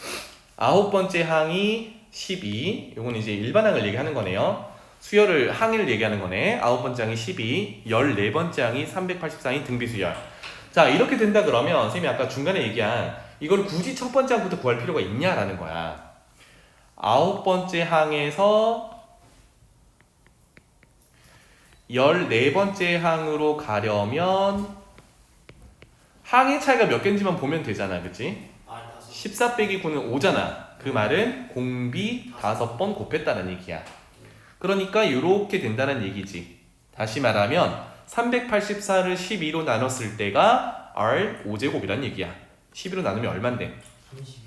9번째 항이 12. 요건 이제 일반항을 얘기하는 거네요. 수열을 항을 얘기하는 거네. 9번째 항이 12, 14번째 항이 384인 등비수열. 자, 이렇게 된다 그러면 선생님이 아까 중간에 얘기한 이걸 굳이 첫 번째 항부터 구할 필요가 있냐라는 거야. 9번째 항에서 14번째 항으로 가려면 항의 차이가 몇 개인지만 보면 되잖아, 그치? 아, 다섯. 14 빼기 9는 5잖아. 그 말은 공비 5번 곱했다는 얘기야. 그러니까 이렇게 된다는 얘기지. 다시 말하면 384를 12로 나눴을 때가 R 5제곱이란 얘기야. 12로 나누면 얼만데? 31.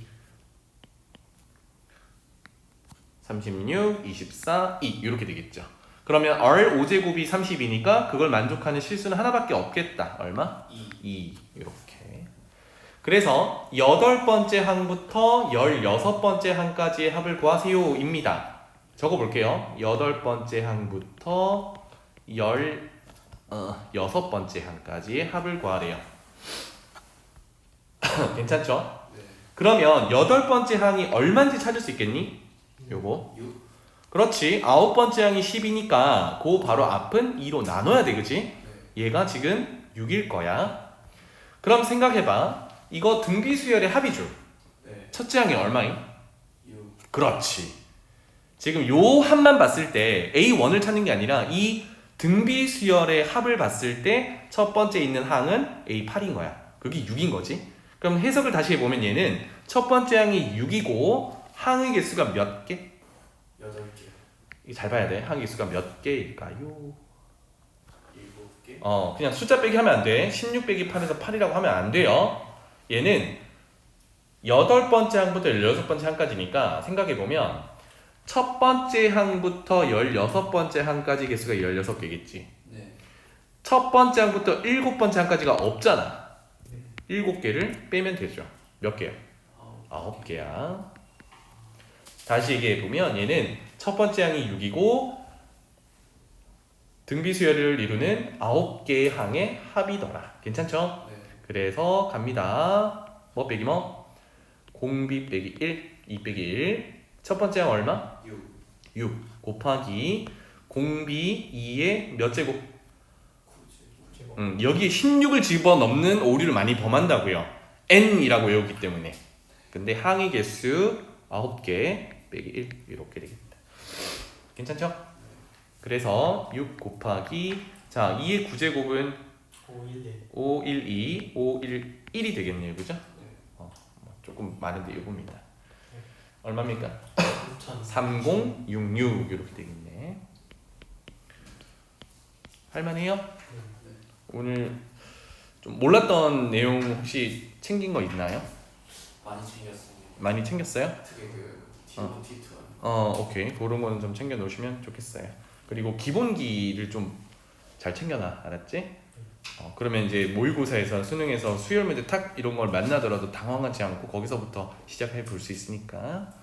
36, 24, 2 이렇게 되겠죠. 그러면 R 5제곱이 30이니까 그걸 만족하는 실수는 하나밖에 없겠다. 얼마? 2 이렇게. 그래서 8번째 항부터 16번째 항까지의 합을 구하세요 입니다. 적어볼게요. 8번째 항부터 16번째 항까지의 합을 구하래요. 괜찮죠? 네. 그러면 8번째 항이 얼마인지 찾을 수 있겠니? 요거 6. 그렇지. 9번째 항이 10이니까 그 바로 앞은 2로 나눠야 돼, 그치? 네. 얘가 지금 6일 거야. 그럼 생각해봐. 이거 등비수열의 합이죠. 네. 첫째 항이 얼마임? 6. 그렇지. 지금 요 합만 봤을 때 A1을 찾는 게 아니라 이 등비수열의 합을 봤을 때 첫 번째 있는 항은 A8인 거야. 그게 6인 거지. 그럼 해석을 다시 해보면 얘는 첫 번째 항이 6이고 항의 개수가 몇 개? 8개. 이거 잘 봐야 돼. 항의 개수가 몇 개일까요? 7개. 그냥 숫자 빼기 하면 안 돼. 16 빼기 8에서 8이라고 하면 안 돼요. 얘는 8번째 항부터 16번째 항까지니까 생각해보면 첫 번째 항부터 16번째 항까지 개수가 16개겠지. 네. 첫 번째 항부터 7번째 항까지가 없잖아. 네. 7개를 빼면 되죠. 몇 개야? 9개야. 다시 얘기해보면 얘는 첫 번째 항이 6이고 등비수열을 이루는 9개의 항의 합이더라. 괜찮죠? 네. 그래서 갑니다. 뭐 빼기 뭐? 공비 빼기 1, 2 빼기 1. 첫 번째 항 얼마? 6. 6 곱하기 공비 2의 몇 제곱? 9제곱. 여기에 16을 집어넣는 오류를 많이 범한다고요. n이라고 외우기 때문에. 근데 항의 개수 9개 빼기 1 이렇게 되겠다. 괜찮죠? 그래서 6 곱하기 자 2의 9제곱은 511. 512, 511이 되겠네요. 그죠? 조금 많은데 이겁니다. 얼마입니까? 3066 이렇게 되겠네. 할만해요? 오늘 좀 몰랐던 내용 혹시 챙긴 거 있나요? 많이 챙겼습니다. 많이 챙겼어요? 특히 그 T1, T2. 오케이. 그런 거는 좀 챙겨 놓으시면 좋겠어요. 그리고 기본기를 좀 잘 챙겨놔. 알았지? 그러면 이제 모의고사에서 수능에서 수열 문제 탁 이런 걸 만나더라도 당황하지 않고 거기서부터 시작해 볼 수 있으니까